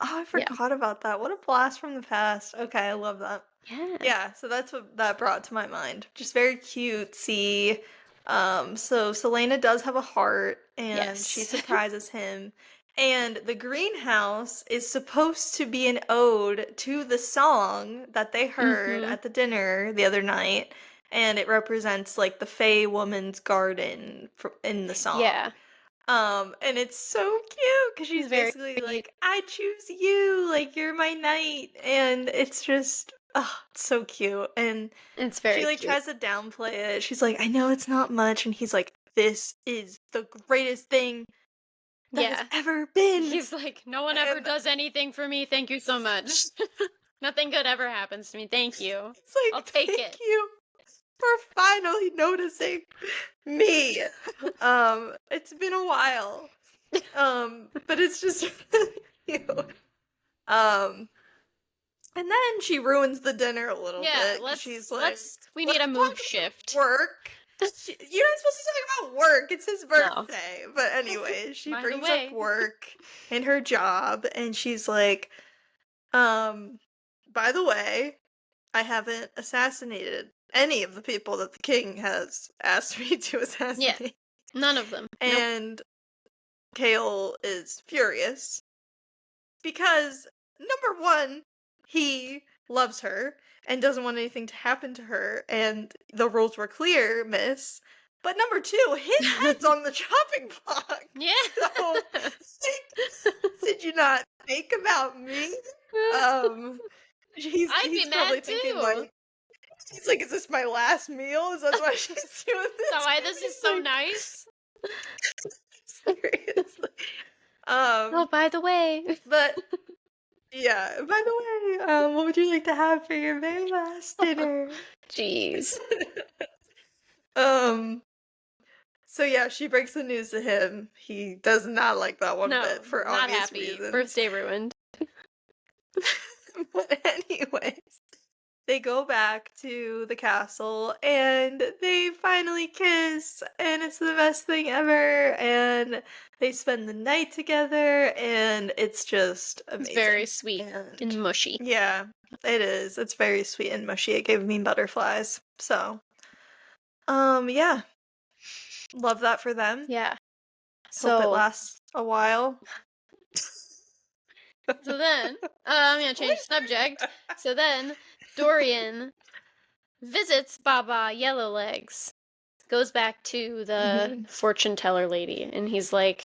Oh, I forgot about that. What a blast from the past. Okay, I love that. Yeah. Yeah, so that's what that brought to my mind. Just very cutesy. So Selena does have a heart, and she surprises him. And the greenhouse is supposed to be an ode to the song that they heard at the dinner the other night. And it represents like the Fey woman's garden in the song. Yeah. And it's so cute because she's basically like, I choose you, like you're my knight. And it's just, it's so cute. And it's very she like tries to downplay it. She's like, I know it's not much. And he's like, this is the greatest thing that has ever been. He's like, no one ever does anything for me. Thank you so much. Nothing good ever happens to me. Thank you. It's like, I'll take it. Thank you. for finally noticing me. It's been a while. But it's just really cute. And then she ruins the dinner a little bit. She's like, we need a mood shift. Work. You're not supposed to talk about work. It's his birthday. No. But anyway, she brings up work and her job, and she's like, by the way, I haven't assassinated any of the people that the king has asked me to assassinate. Yeah, none of them. And Chaol is furious because, number one, he loves her and doesn't want anything to happen to her, and the rules were clear, miss. But number two, his head's on the chopping block. Yeah. So, did you not think about me? He's probably thinking, like, he's like, is this my last meal? Is that why she's doing this? That's why this is so nice? Seriously. Oh, by the way. But, yeah, by the way, what would you like to have for your very last dinner? Jeez. So yeah, she breaks the news to him. He does not like that one bit for obvious reasons. Birthday ruined. But anyways, they go back to the castle and they finally kiss, and it's the best thing ever, and they spend the night together, and it's just amazing. It's very sweet and mushy. Yeah, it is. It's very sweet and mushy. It gave me butterflies. So, yeah. Love that for them. Yeah. Hope it lasts a while. So then, I'm gonna change the subject. So then, Dorian visits Baba Yellowlegs, goes back to the fortune teller lady, and he's like,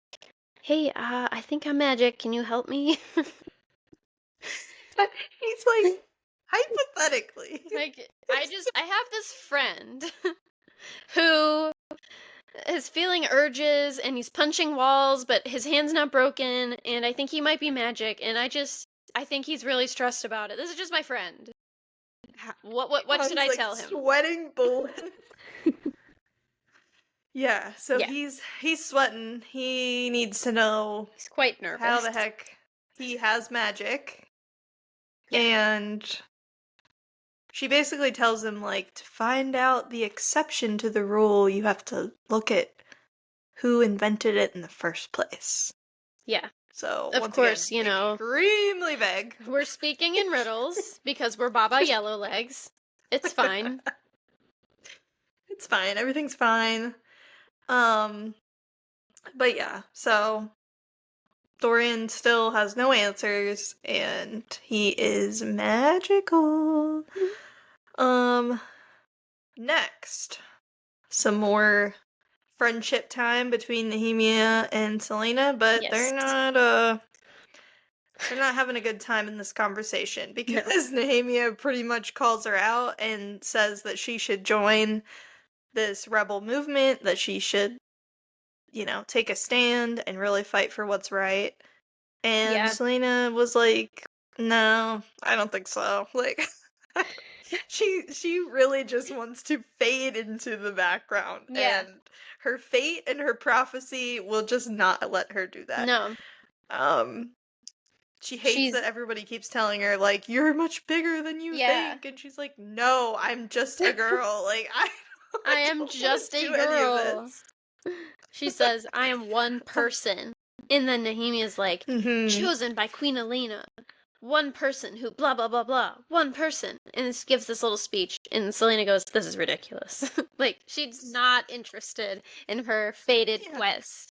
hey, I think I'm magic, can you help me? He's like, hypothetically. Like, I have this friend who is feeling urges, and he's punching walls, but his hand's not broken, and I think he might be magic, and I think he's really stressed about it. This is just my friend. What should I tell him? Sweating bullets. Yeah, so he's sweating. He needs to know. He's quite nervous. How the heck he has magic. Yeah. And she basically tells him, like, to find out the exception to the rule, you have to look at who invented it in the first place. Yeah. So, of course, again, extremely vague. We're speaking in riddles because we're Baba Yellowlegs. It's fine. It's fine. Everything's fine. But yeah, so Dorian still has no answers, and he is magical. Next, some more friendship time between Nehemia and Selena, but they're not having a good time in this conversation because Nehemia pretty much calls her out and says that she should join this rebel movement, that she should, take a stand and really fight for what's right. And Selena was like, no, I don't think so. Like, she really just wants to fade into the background. Yeah. And her fate and her prophecy will just not let her do that. No. She hates that everybody keeps telling her, like, you're much bigger than you think. And she's like, no, I'm just a girl. Like, I am just a girl. She says, I am one person. And then Nehemia's like, chosen by Queen Elena. One person who blah, blah, blah, blah. One person. And this gives this little speech. And Selena goes, this is ridiculous. Like, she's not interested in her fated quest.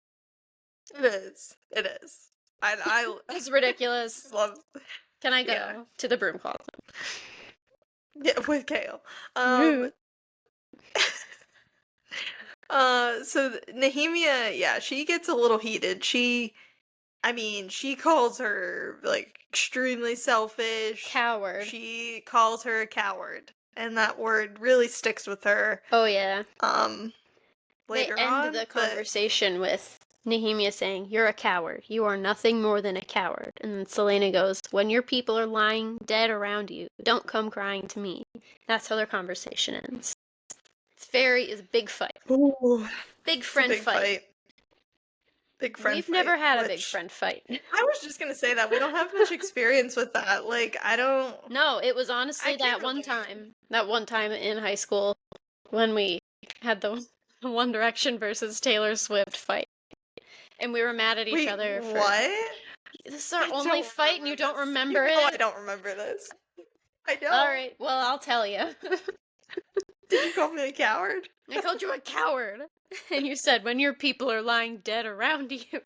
It is. It is. It's ridiculous. Can I go to the broom closet? Yeah, with Chaol. So Nehemia, she gets a little heated. She calls her, like, extremely selfish. Coward. She calls her a coward. And that word really sticks with her. Oh, yeah. Later they end the conversation with Nehemia saying, you're a coward. You are nothing more than a coward. And then Selena goes, when your people are lying dead around you, don't come crying to me. That's how their conversation ends. is a big fight. Ooh, Big friend big fight. Big friend We've fight. never had a big friend fight. I was just gonna say that we don't have much experience with that. Like, I don't. No, it was honestly that one time in high school when we had the One Direction versus Taylor Swift fight. And we were mad at each other for. What? This is our only fight and you don't remember it? No, I don't remember this. I don't. Alright, well, I'll tell you. Did you call me a coward? I called you a coward. And you said, when your people are lying dead around you,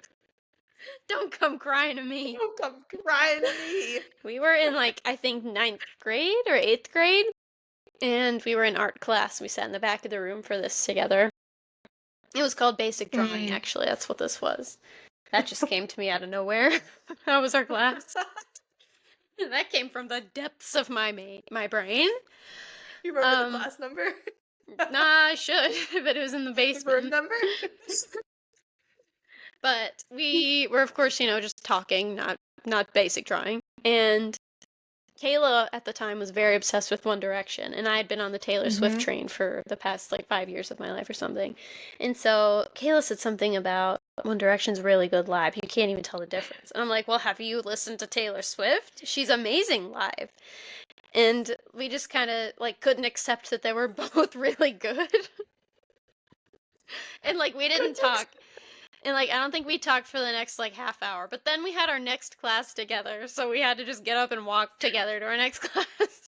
don't come crying to me. Don't come crying to me. We were in, like, I think 9th grade or 8th grade. And we were in art class. We sat in the back of the room for this together. It was called Basic Drawing, actually. That's what this was. That just came to me out of nowhere. That was our class. That came from the depths of my brain. You remember the class number? Nah, I should, but it was in the basement. Room number? But we were, of course, just talking, not basic drawing. And Kayla at the time was very obsessed with One Direction, and I had been on the Taylor Swift train for the past 5 years of my life or something. And so Kayla said something about One Direction's really good live. You can't even tell the difference. And I'm like, well, have you listened to Taylor Swift? She's amazing live. And we just kind of couldn't accept that they were both really good. And we didn't talk. And I don't think we talked for the next half hour. But then we had our next class together, so we had to just get up and walk together to our next class.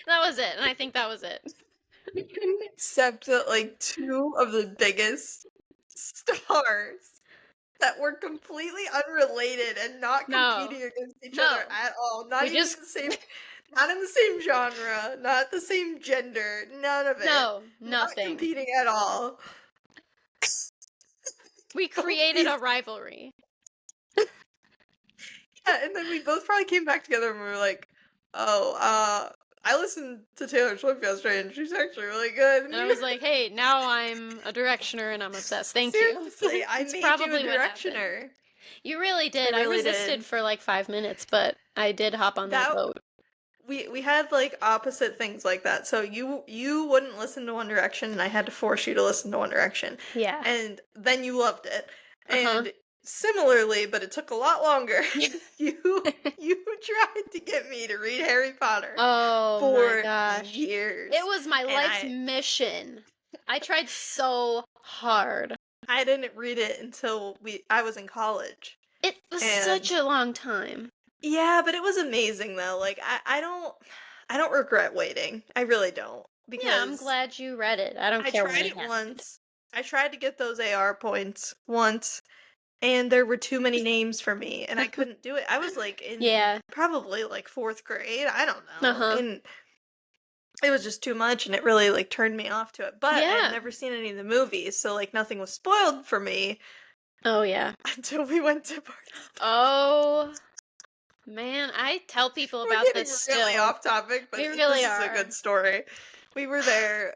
That was it, and I think that was it. We couldn't accept that two of the biggest stars that were completely unrelated and not competing against each other at all. Not even the same. Not in the same genre, not the same gender, none of it. No, nothing. Not competing at all. We created a rivalry. Yeah, and then we both probably came back together and we were like, I listened to Taylor Swift yesterday and she's actually really good. And I was like, hey, now I'm a Directioner and I'm obsessed. Thank Seriously, you. I made you a Directioner. You really did. I resisted for 5 minutes, but I did hop on that boat. We had opposite things like that. So you wouldn't listen to One Direction and I had to force you to listen to One Direction. Yeah. And then you loved it. And similarly, but it took a lot longer, you tried to get me to read Harry Potter. Oh for my gosh. years. It was my life's mission. I tried so hard. I didn't read it until I was in college. It was such a long time. Yeah, but it was amazing though. I don't regret waiting. I really don't. Because I'm glad you read it. I don't care. I tried it once. I tried to get those AR points once, and there were too many names for me, and I couldn't do it. I was in probably 4th grade. I don't know. And it was just too much, and it really turned me off to it. But I'd never seen any of the movies, so nothing was spoiled for me. Oh yeah. Until we went to parties. Oh. Man, I tell people about this still. We're really off topic, but this is a good story. We were there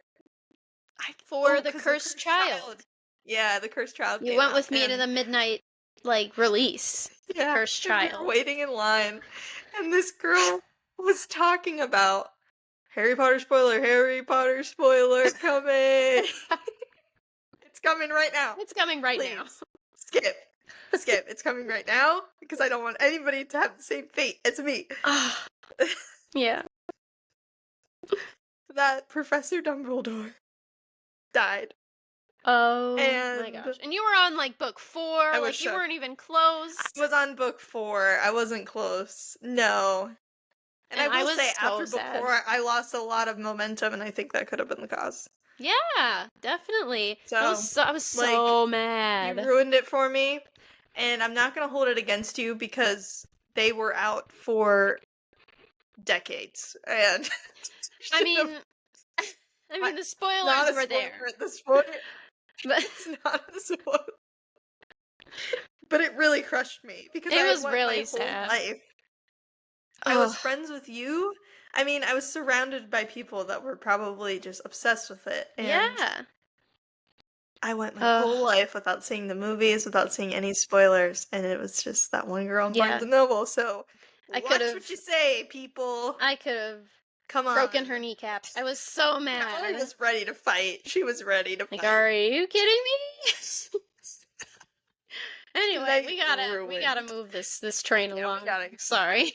for the Cursed Child. Yeah, the Cursed Child. You went with me to the midnight release. Yeah, Cursed Child. We were waiting in line, and this girl was talking about Harry Potter spoiler coming. It's coming right now. It's coming right now. Skip. It's coming right now because I don't want anybody to have the same fate as me. Yeah. That Professor Dumbledore died. Oh my gosh. And you were on book 4. You weren't even close. I was on book 4. I wasn't close. No. And I will say after book 4 I lost a lot of momentum and I think that could have been the cause. Yeah, definitely. So I was so mad. You ruined it for me. And I'm not going to hold it against you because they were out for decades. And I mean, the spoilers were there. The spoiler, but it's not a spoiler. But it really crushed me because it was went really my sad. Whole life. I was friends with you. I mean, I was surrounded by people that were probably just obsessed with it. And yeah. I went my whole life without seeing the movies, without seeing any spoilers, and it was just that one girl in Barnes & Noble, so watch what you say, people. I could have Come on. Broken her kneecaps. I was so mad. Chaol was ready to fight. She was ready to fight. Are you kidding me? Anyway, we gotta move this train along. Sorry.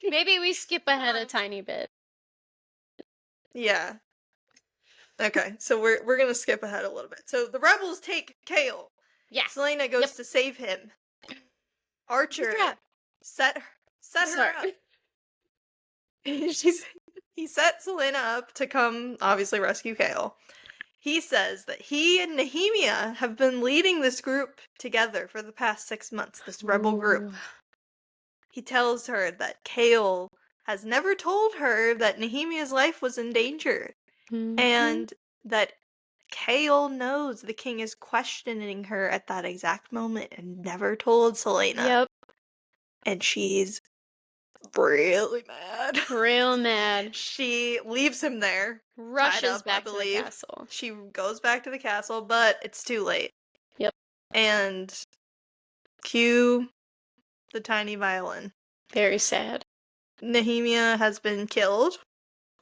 Maybe we skip ahead a tiny bit. Yeah. Okay, so we're gonna skip ahead a little bit. So the rebels take Chaol. Yeah. Selena goes to save him. Archer set her up. He set Selena up to come obviously rescue Chaol. He says that he and Nehemia have been leading this group together for the past 6 months, this rebel group. He tells her that Chaol has never told her that Nehemia's life was in danger. And that Chaol knows the king is questioning her at that exact moment and never told Selena. Yep. And she's really mad. Real mad. She leaves him there. Rushes back to the castle. She goes back to the castle, but it's too late. Yep. And cue the tiny violin. Very sad. Nehemia has been killed.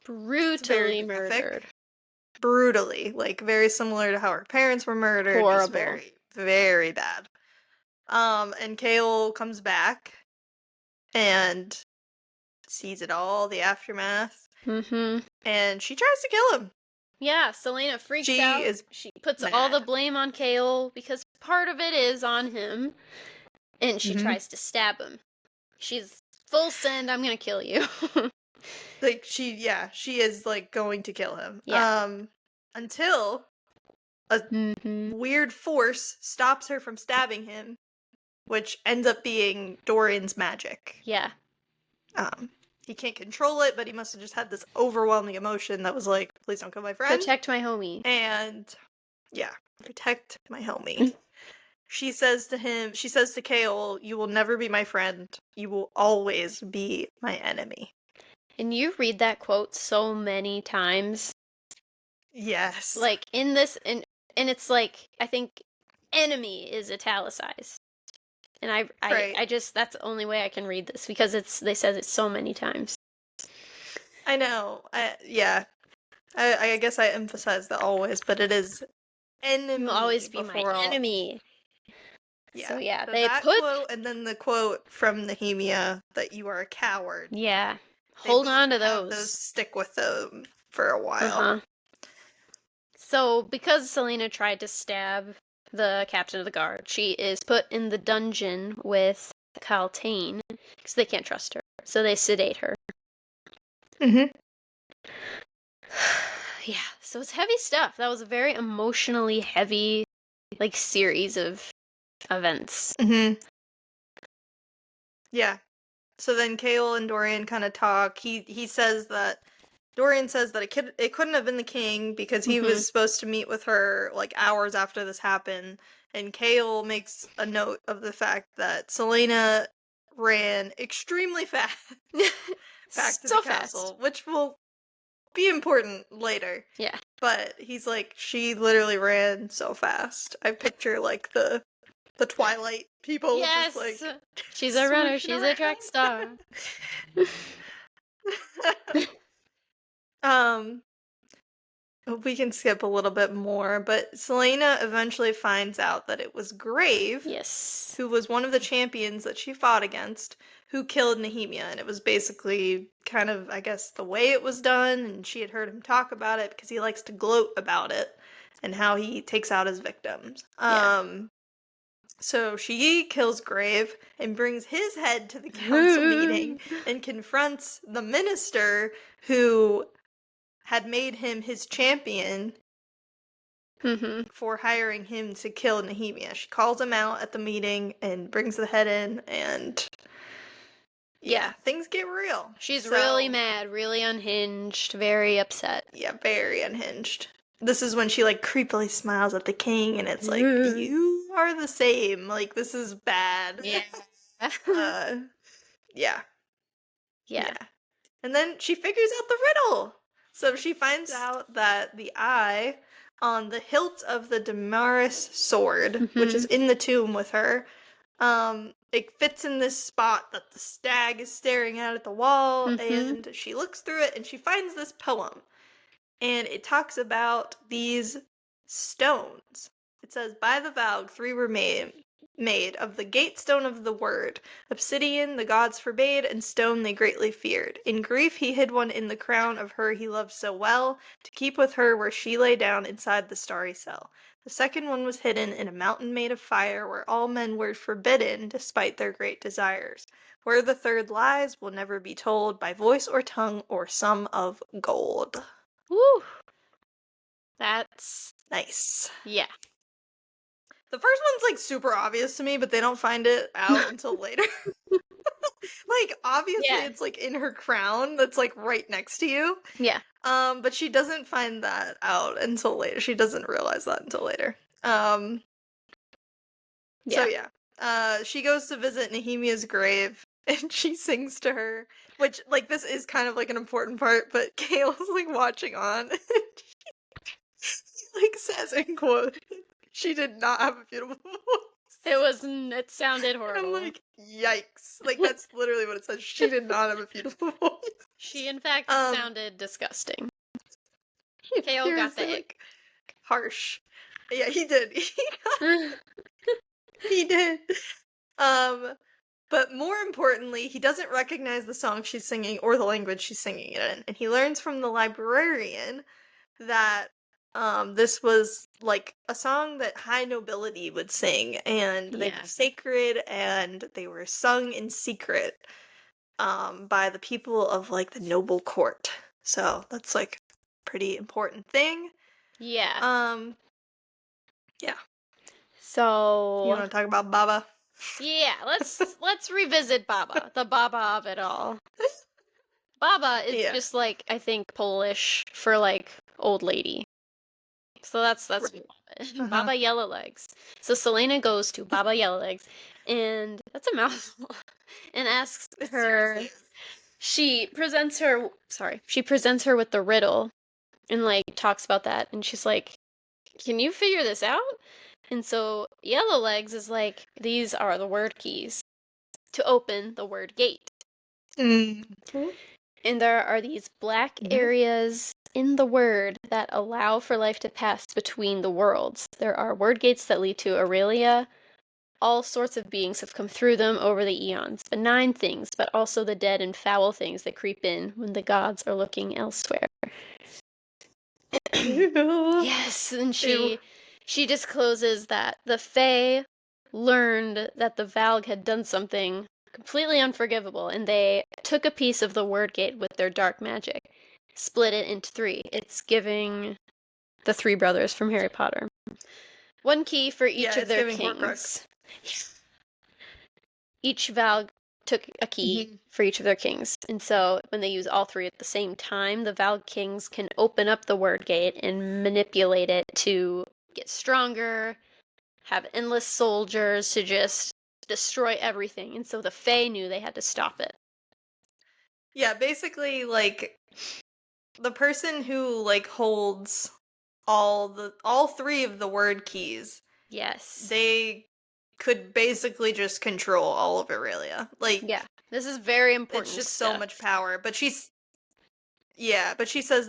Brutally murdered. Brutally. Like, very similar to how her parents were murdered. Horrible. Just very, very bad. And Chaol comes back and sees it all, the aftermath. And she tries to kill him. Yeah, Selena freaks out. She puts all the blame on Chaol because part of it is on him. And she tries to stab him. She's full send, I'm gonna kill you. Like, she is, like, going to kill him. Yeah. Until a weird force stops her from stabbing him, which ends up being Dorian's magic. Yeah. He can't control it, but he must have just had this overwhelming emotion that was like, please don't kill my friend. Protect my homie. And, yeah, protect my homie. She says to Chaol, you will never be my friend. You will always be my enemy. And you read that quote so many times. Yes. Like, in this, and it's like, I think enemy is italicized. And I just, that's the only way I can read this, because they said it so many times. I know. I guess I emphasize the always, but it is enemy. You'll always be my enemy. Yeah. So yeah, so they that put quote, and then the quote from Nehemia that you are a coward. Yeah. Hold on to those. Those stick with them for a while. So because Selena tried to stab the captain of the guard, she is put in the dungeon with Kaltain because they can't trust her. So they sedate her. Yeah, so it's heavy stuff. That was a very emotionally heavy, like, series of events. Yeah. So then Chaol and Dorian kind of talk. He says that Dorian says that it couldn't have been the king because he was supposed to meet with her like hours after this happened. And Chaol makes a note of the fact that Selena ran extremely fast back to the castle, which will be important later. Yeah. But he's like, she literally ran so fast. I picture like the Twilight people. Yes. Just like, she's a runner, she's a track star. We can skip a little bit more, but Selena eventually finds out that it was Grave, yes, who was one of the champions that she fought against, who killed Nehemia, and it was basically kind of, I guess, the way it was done, and she had heard him talk about it because he likes to gloat about it and how he takes out his victims. So she kills Grave and brings his head to the council meeting and confronts the minister who had made him his champion for hiring him to kill Nehemia. She calls him out at the meeting and brings the head in, and yeah, things get real. She's really mad, really unhinged, very upset. Yeah, very unhinged. This is when she like creepily smiles at the king, and it's like, you are the same. Like, this is bad. Yeah. Yeah. And then she figures out the riddle. So she finds out that the eye on the hilt of the Damaris sword, which is in the tomb with her, It fits in this spot that the stag is staring at the wall, Mm-hmm. and she looks through it and she finds this poem. And it talks about these stones. It says, by the Valg, 3 were made of the gate stone of the word. Obsidian the gods forbade, and stone they greatly feared. In grief he hid one in the crown of her he loved so well, to keep with her where she lay down inside the starry cell. The second one was hidden in a mountain made of fire, where all men were forbidden, despite their great desires. Where the third lies will never be told by voice or tongue or sum of gold. Woo! That's Nice. yeah. The first one's like super obvious to me, but they don't find it out until later. Like obviously Yeah. it's like in her crown that's like right next to you. Yeah. But she doesn't find that out until later. She doesn't realize that until later. So yeah. She goes to visit Nehemia's grave and she sings to her, which like this is kind of like an important part, but Kayla's like watching on. She like says in quote, she did not have a beautiful voice. It sounded horrible. I'm like, yikes. Like, that's literally what it says. She did not have a beautiful voice. She, in fact, sounded disgusting. Chaol got the ick. Like, harsh. Yeah, he did. He did. But more importantly, he doesn't recognize the song she's singing or the language she's singing it in. And he learns from the librarian that this was like a song that high nobility would sing, and they were sacred, and they were sung in secret by the people of like the noble court. So that's like a pretty important thing. Yeah. Yeah. So you want to talk about Baba? Yeah, let's revisit Baba, the Baba of it all. Baba is just like, I think, Polish for like old lady. So that's right. What Baba is. Baba Yellowlegs. So Selena goes to Baba Yellowlegs, and that's a mouthful, and asks her. She presents her with the riddle, and like talks about that, and she's like, "Can you figure this out?" And so Yellowlegs is like, these are the word keys to open the word gate. Mm-hmm. And there are these black areas in the word that allow for life to pass between the worlds. There are word gates that lead to Aurelia. All sorts of beings have come through them over the eons. Benign things, but also the dead and foul things that creep in when the gods are looking elsewhere. Yes, and she discloses that the Fae learned that the Valg had done something completely unforgivable, and they took a piece of the word gate with their dark magic, split it into 3. It's giving the 3 brothers from Harry Potter 1 key for each of their kings. Each Valg took a key for each of their kings, and so when they use all 3 at the same time, the Valg kings can open up the word gate and manipulate it to get stronger, have endless soldiers to just destroy everything, and so the Fae knew they had to stop it. Yeah, basically, like, the person who, like, holds all 3 of the word keys. Yes. They could basically just control all of Aurelia. Like, yeah, this is very important. It's just so much power, but she says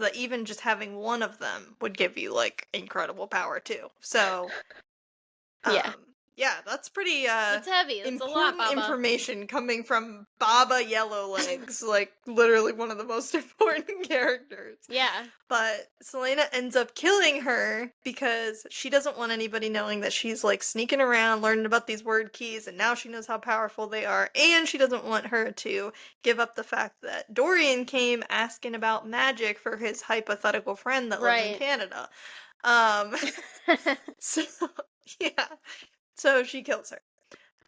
that even just having one of them would give you like incredible power too. So yeah, that's pretty it's heavy. That's important a lot, Baba. Information coming from Baba Yellowlegs, like literally one of the most important characters. Yeah. But Selena ends up killing her because she doesn't want anybody knowing that she's like sneaking around learning about these word keys, and now she knows how powerful they are, and she doesn't want her to give up the fact that Dorian came asking about magic for his hypothetical friend that lives in Canada. So yeah. So she kills her.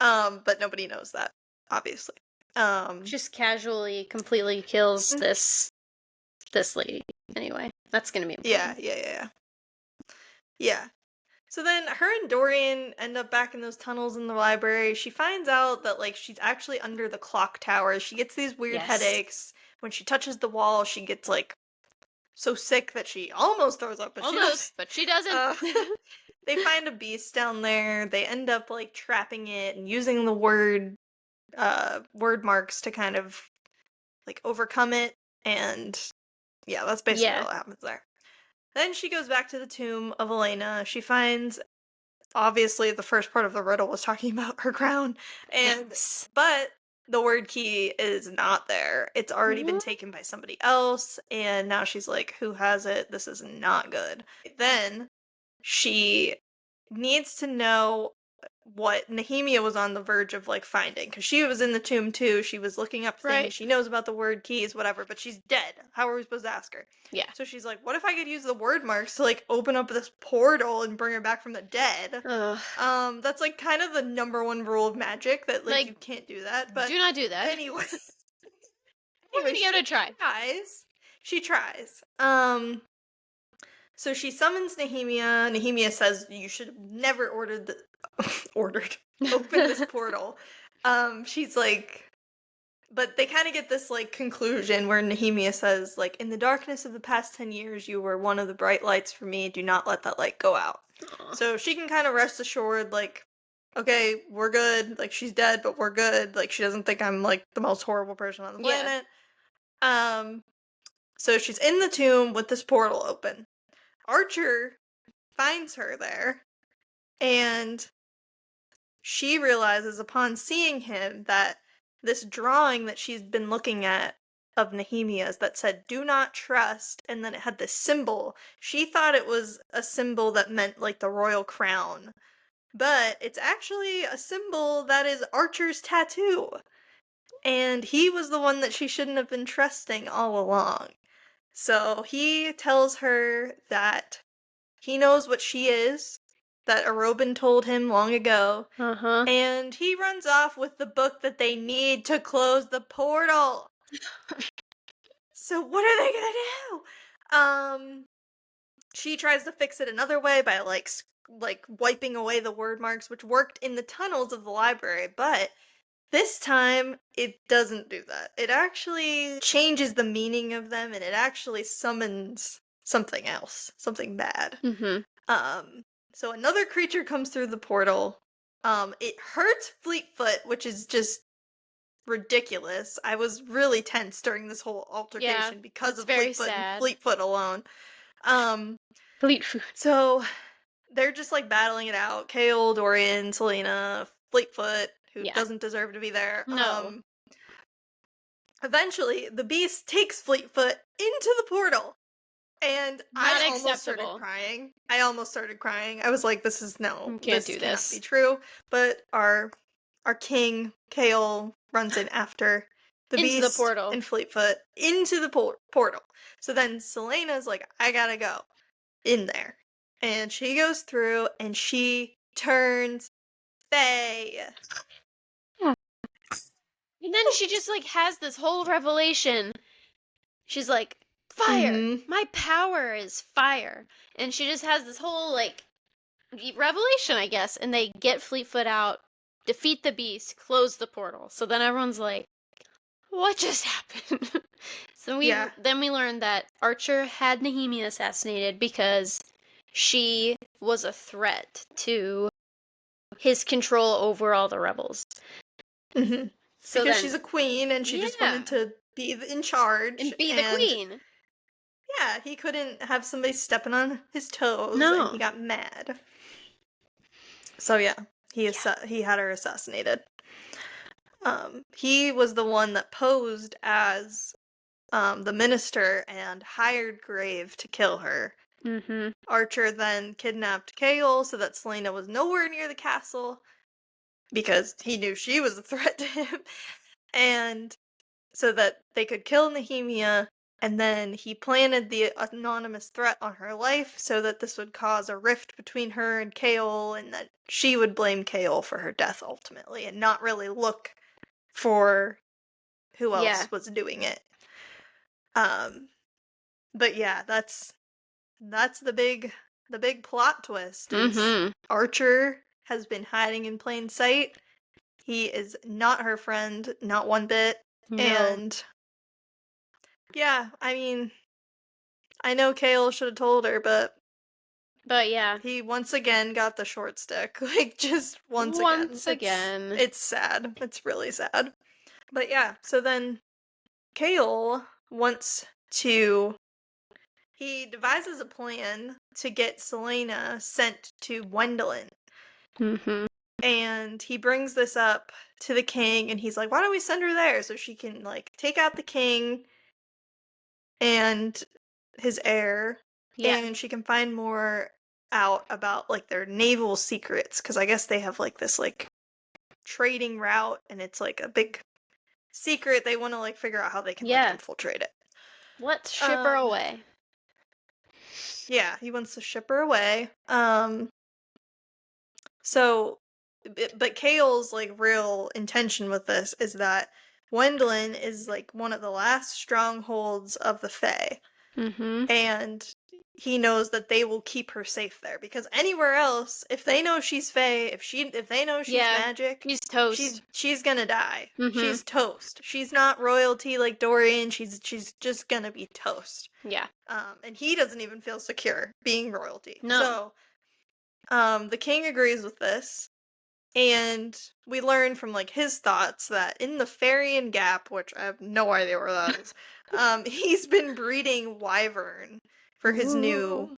But nobody knows that, obviously. Just casually, completely kills this lady. Anyway, that's gonna be important. Yeah. So then her and Dorian end up back in those tunnels in the library. She finds out that, like, she's actually under the clock tower. She gets these weird headaches. When she touches the wall, she gets, like, so sick that she almost throws up, but she Almost, doesn't. but she doesn't. They find a beast down there. They end up like trapping it and using the word marks to kind of like overcome it. And yeah, that's basically all that happens there. Then she goes back to the tomb of Elena. She finds, obviously, the first part of the riddle was talking about her crown, and but the word key is not there. It's already been taken by somebody else, and now she's like, who has it? This is not good. Then she needs to know what Nehemia was on the verge of like finding, because she was in the tomb too. She was looking up things. Right. She knows about the word keys, whatever, but she's dead. How are we supposed to ask her? Yeah. So she's like, what if I could use the word marks to like open up this portal and bring her back from the dead? Ugh. That's like kind of the number one rule of magic, that like you can't do that. But do not do that. Anyway, We're gonna give it a try. She tries. So she summons Nehemia. Nehemia says you should have never opened this portal. She's like, but they kind of get this like conclusion where Nehemia says like, in the darkness of the past 10 years, you were one of the bright lights for me. Do not let that light go out. Aww. So she can kind of rest assured, like, okay, we're good. Like, she's dead, but we're good. Like, she doesn't think I'm like the most horrible person on the planet. So she's in the tomb with this portal open. Archer finds her there, and she realizes upon seeing him that this drawing that she's been looking at of Nehemia's that said, do not trust, and then it had this symbol. She thought it was a symbol that meant like the royal crown, but it's actually a symbol that is Archer's tattoo. And he was the one that she shouldn't have been trusting all along. So he tells her that he knows what she is, that Arobin told him long ago, and he runs off with the book that they need to close the portal. So what are they gonna do? She tries to fix it another way by like wiping away the word marks, which worked in the tunnels of the library, but this time, it doesn't do that. It actually changes the meaning of them, and it actually summons something else, something bad. So another creature comes through the portal. It hurts Fleetfoot, which is just ridiculous. I was really tense during this whole altercation because of Fleetfoot and Fleetfoot alone. Fleetfoot. So they're just like battling it out. Chaol, Dorian, Selena, Fleetfoot, who doesn't deserve to be there. No. Eventually, the beast takes Fleetfoot into the portal. And I almost started crying. I was like, this is no. This cannot be true. But our king, Chaol, runs in after the beast and Fleetfoot into the portal. So then Selena's like, I gotta go in there. And she goes through and she turns Faye. And then she just like has this whole revelation. She's like, fire! My power is fire. And she just has this whole like revelation, I guess. And they get Fleetfoot out, defeat the beast, close the portal. So then everyone's like, what just happened? So then we learned that Archer had Nehemia assassinated because she was a threat to his control over all the rebels. So because she's a queen and she just wanted to be in charge. And be the queen. Yeah, he couldn't have somebody stepping on his toes and he got mad. So yeah, he had her assassinated. He was the one that posed as the minister and hired Grave to kill her. Archer then kidnapped Chaol so that Selena was nowhere near the castle because he knew she was a threat to him, and so that they could kill Nehemia, and then he planted the anonymous threat on her life so that this would cause a rift between her and Chaol, and that she would blame Chaol for her death ultimately, and not really look for who else was doing it. But yeah, that's the big plot twist. Archer has been hiding in plain sight. He is not her friend, not one bit. No. And yeah, I mean, I know Chaol should have told her, but yeah. he once again got the short stick. Like, just once again. Once again. It's sad. It's really sad. But yeah, so then Chaol wants to. He devises a plan to get Selena sent to Gwendolyn. Mm-hmm. And he brings this up to the king, and he's like, why don't we send her there so she can, like, take out the king and his heir, Yeah. and she can find more out about, like, their naval secrets, because I guess they have, like, this, like, trading route, and it's, like, a big secret. They want to, like, figure out how they can, like, infiltrate it. Let's ship her away. Yeah, he wants to ship her away. So, but Chaol's, like, real intention with this is that Gwendolyn is, like, one of the last strongholds of the Fae. Mm-hmm. And he knows that they will keep her safe there, because anywhere else, if they know she's Fae, if they know she's magic, she's toast. She's gonna die. Mm-hmm. She's toast. She's not royalty like Dorian. She's just gonna be toast. Yeah. And he doesn't even feel secure being royalty. No. So, the king agrees with this, and we learn from, like, his thoughts that in the Farian Gap, which I have no idea where that is, he's been breeding wyvern for his new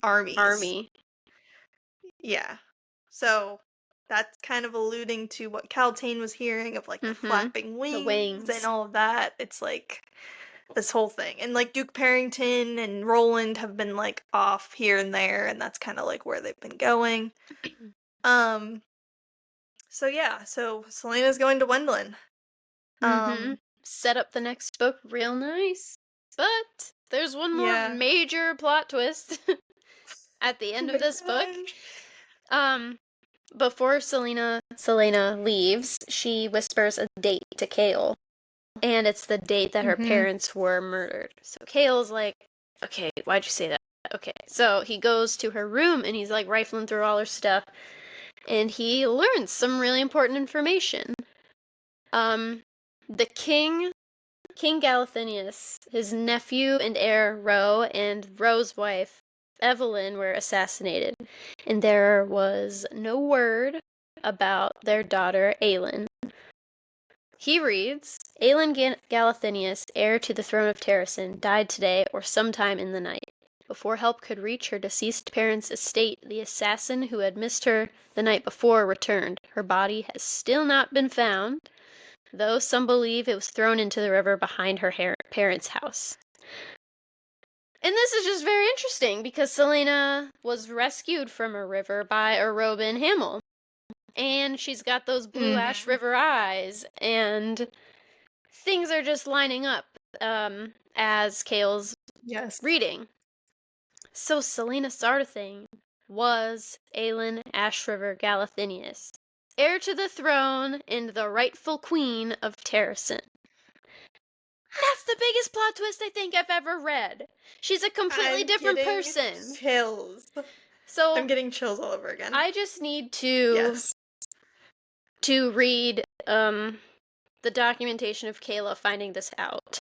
army. Yeah. So that's kind of alluding to what Caltaine was hearing of, like, the flapping wings and all of that. It's like this whole thing. And, like, Duke Parrington and Roland have been, like, off here and there, and that's kind of, like, where they've been going. So yeah, so Selena's going to Gwendolyn. Set up the next book real nice. But there's one more major plot twist at the end of this book. Before Selena leaves, she whispers a date to Chaol. And it's the date that her parents were murdered. So Chaol's like, okay, why'd you say that? Okay. So he goes to her room and he's, like, rifling through all her stuff. And he learns some really important information. The King Galathinius, his nephew and heir Ro, and Ro's wife Evelyn were assassinated, and there was no word about their daughter Aelin. He reads, Aelin Galathinius, heir to the throne of Terrasen, died today or sometime in the night. Before help could reach her deceased parents' estate, the assassin who had missed her the night before returned. Her body has still not been found, though some believe it was thrown into the river behind her parents' house. And this is just very interesting, because Selena was rescued from a river by a Robin Hamill. And she's got those blue ash river eyes, and things are just lining up as Chaol's reading. So Selena Sardathing was Aelin Ashriver Galathinius, heir to the throne and the rightful queen of Terrasen. That's the biggest plot twist I think I've ever read. She's a completely different person. Chills. So I'm getting chills all over again. I just need to read the documentation of Kayla finding this out,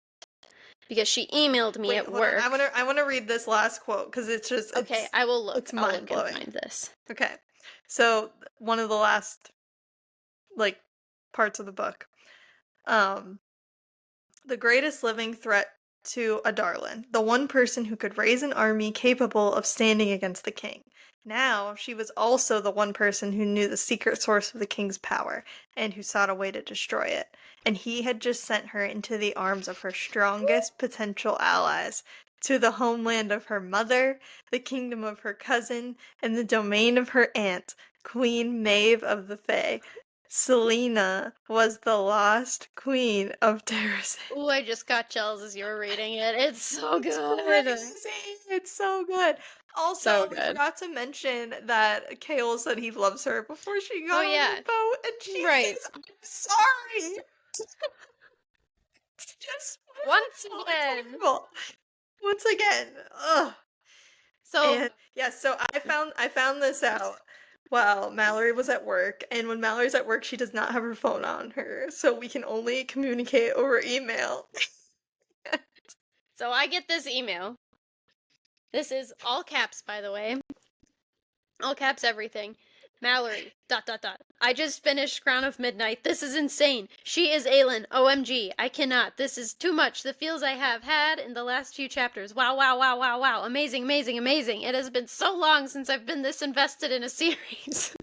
because she emailed me at work. I want to read this last quote, because it's just I will look. It's mind-blowing. I'll look and find this. Okay, so one of the last, like, parts of the book. The greatest living threat to Adarlan, the one person who could raise an army capable of standing against the king. Now, she was also the one person who knew the secret source of the king's power, and who sought a way to destroy it. And he had just sent her into the arms of her strongest potential allies, to the homeland of her mother, the kingdom of her cousin, and the domain of her aunt, Queen Maeve of the Fae. Selena was the lost queen of Terrasen. Ooh, I just got chills as you were reading it. It's so good. It's so good. Also, we forgot to mention that Chaol said he loves her before she got on the boat, and she says, I'm sorry. Just once again. Ugh. So I found this out while Mallory was at work, and when Mallory's at work, she does not have her phone on her, so we can only communicate over email. So I get this email This is all caps, by the way. All caps everything. Mallory, ... I just finished Crown of Midnight. This is insane. She is Aelin. OMG. I cannot. This is too much. The feels I have had in the last few chapters. Wow, wow, wow, wow, wow. Amazing, amazing, amazing. It has been so long since I've been this invested in a series.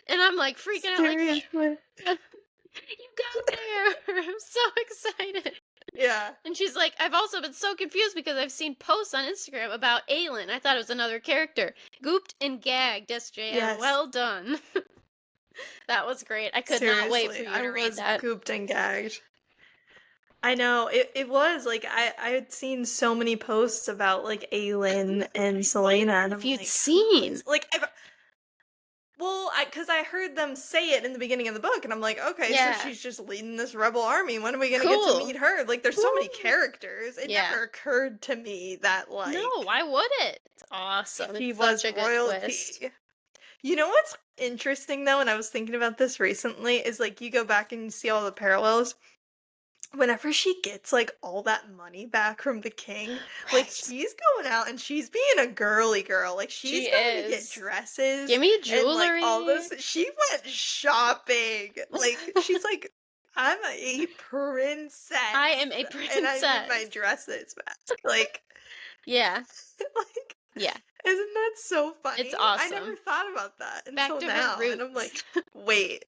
And I'm like freaking out like, you got there. I'm so excited. Yeah. And she's like, I've also been so confused because I've seen posts on Instagram about Aelin. I thought it was another character. Gooped and gagged, SJM. Yes. Well done. That was great. I could not wait for you to read that. I was gooped and gagged. I know, it was, like, I had seen so many posts about, like, Aelin and Selena, and if you'd seen. Like, because I heard them say it in the beginning of the book, and I'm like, okay, so she's just leading this rebel army. When are we gonna get to meet her? Like, there's so many characters. It never occurred to me that, like... No, why would it? It's awesome. She it's was such a royalty. Good twist. You know what's interesting, though, and I was thinking about this recently, is, like, you go back and you see all the parallels. Whenever she gets, like, all that money back from the king, like, she's going out and she's being a girly girl. Like, she's going to get dresses. Give me jewelry. And, like, all this. She went shopping. Like, she's like, I'm a princess. I am a princess. And I need my dresses back. Like, yeah. Like, yeah. Isn't that so funny? It's awesome. I never thought about that Back until to now. her roots. And I'm like, wait.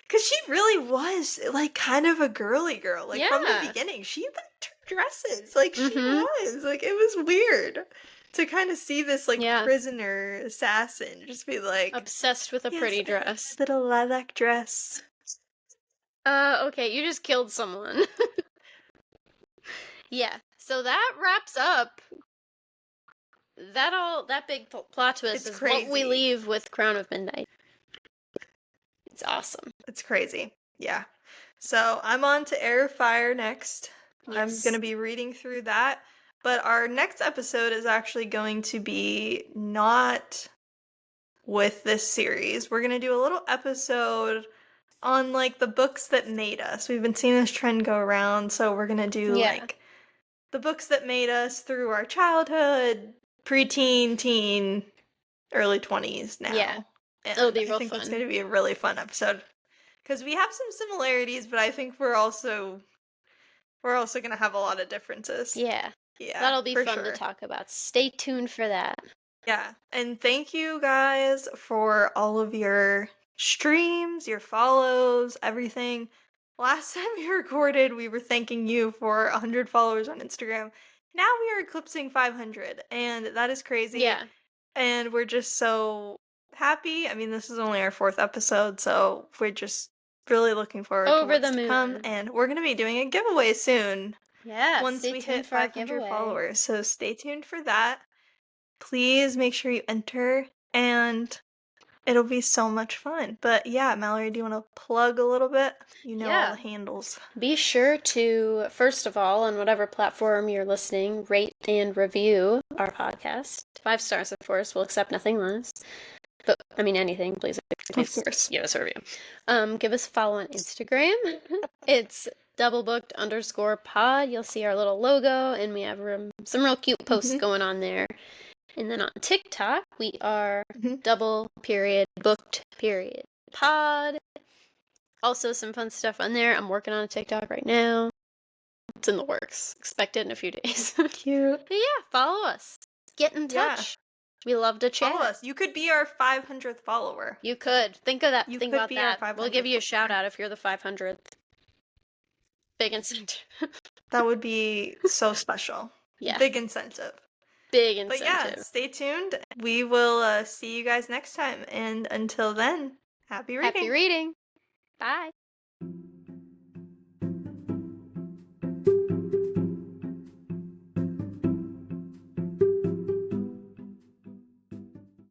Because she really was, like, kind of a girly girl. Like, from the beginning, she liked her dresses. Like, she was. Like, it was weird to kind of see this, like, prisoner assassin just be, like... Obsessed with a pretty dress. Little lilac dress. Okay, you just killed someone. Yeah, so that wraps up... That big plot twist is what we leave with Crown of Midnight. It's awesome. It's crazy. Yeah. So I'm on to Air of Fire next. Yes. I'm going to be reading through that. But our next episode is actually going to be not with this series. We're going to do a little episode on, like, the books that made us. We've been seeing this trend go around. So we're going to do, like, the books that made us through our childhood, preteen, teen, early 20s now. Yeah. And it'll be real fun. I think that's going to be a really fun episode. Because we have some similarities, but I think we're also going to have a lot of differences. Yeah. Yeah. That'll be fun to talk about. Stay tuned for that. Yeah. And thank you guys for all of your streams, your follows, everything. Last time we recorded, we were thanking you for 100 followers on Instagram. Now we are eclipsing 500, and that is crazy. Yeah. And we're just so happy. I mean, this is only our 4th episode, so we're just really looking forward to what's to come. And we're going to be doing a giveaway soon. Yeah, once we hit 500 followers. So stay tuned for that. Please make sure you enter, and it'll be so much fun. But yeah, Mallory, do you want to plug a little bit? You know all the handles. Be sure to, first of all, on whatever platform you're listening, rate and review our podcast. 5 stars, of course. We'll accept nothing less. But, I mean, anything, please. Of course. Give us a review. Give us a follow on Instagram. It's doublebooked_pod. You'll see our little logo, and we have some real cute posts going on there. And then on TikTok, we are _booked_pod. Also, some fun stuff on there. I'm working on a TikTok right now. It's in the works. Expect it in a few days. Cute. But yeah, follow us. Get in touch. We love to chat. Follow us. You could be our 500th follower. You could. Think of that. Think about that. We'll give you a shout out if you're the 500th. Big incentive. That would be so special. Yeah. Big incentive. Big incentive. But yeah, stay tuned. We will see you guys next time. And until then, happy reading. Happy reading. Bye.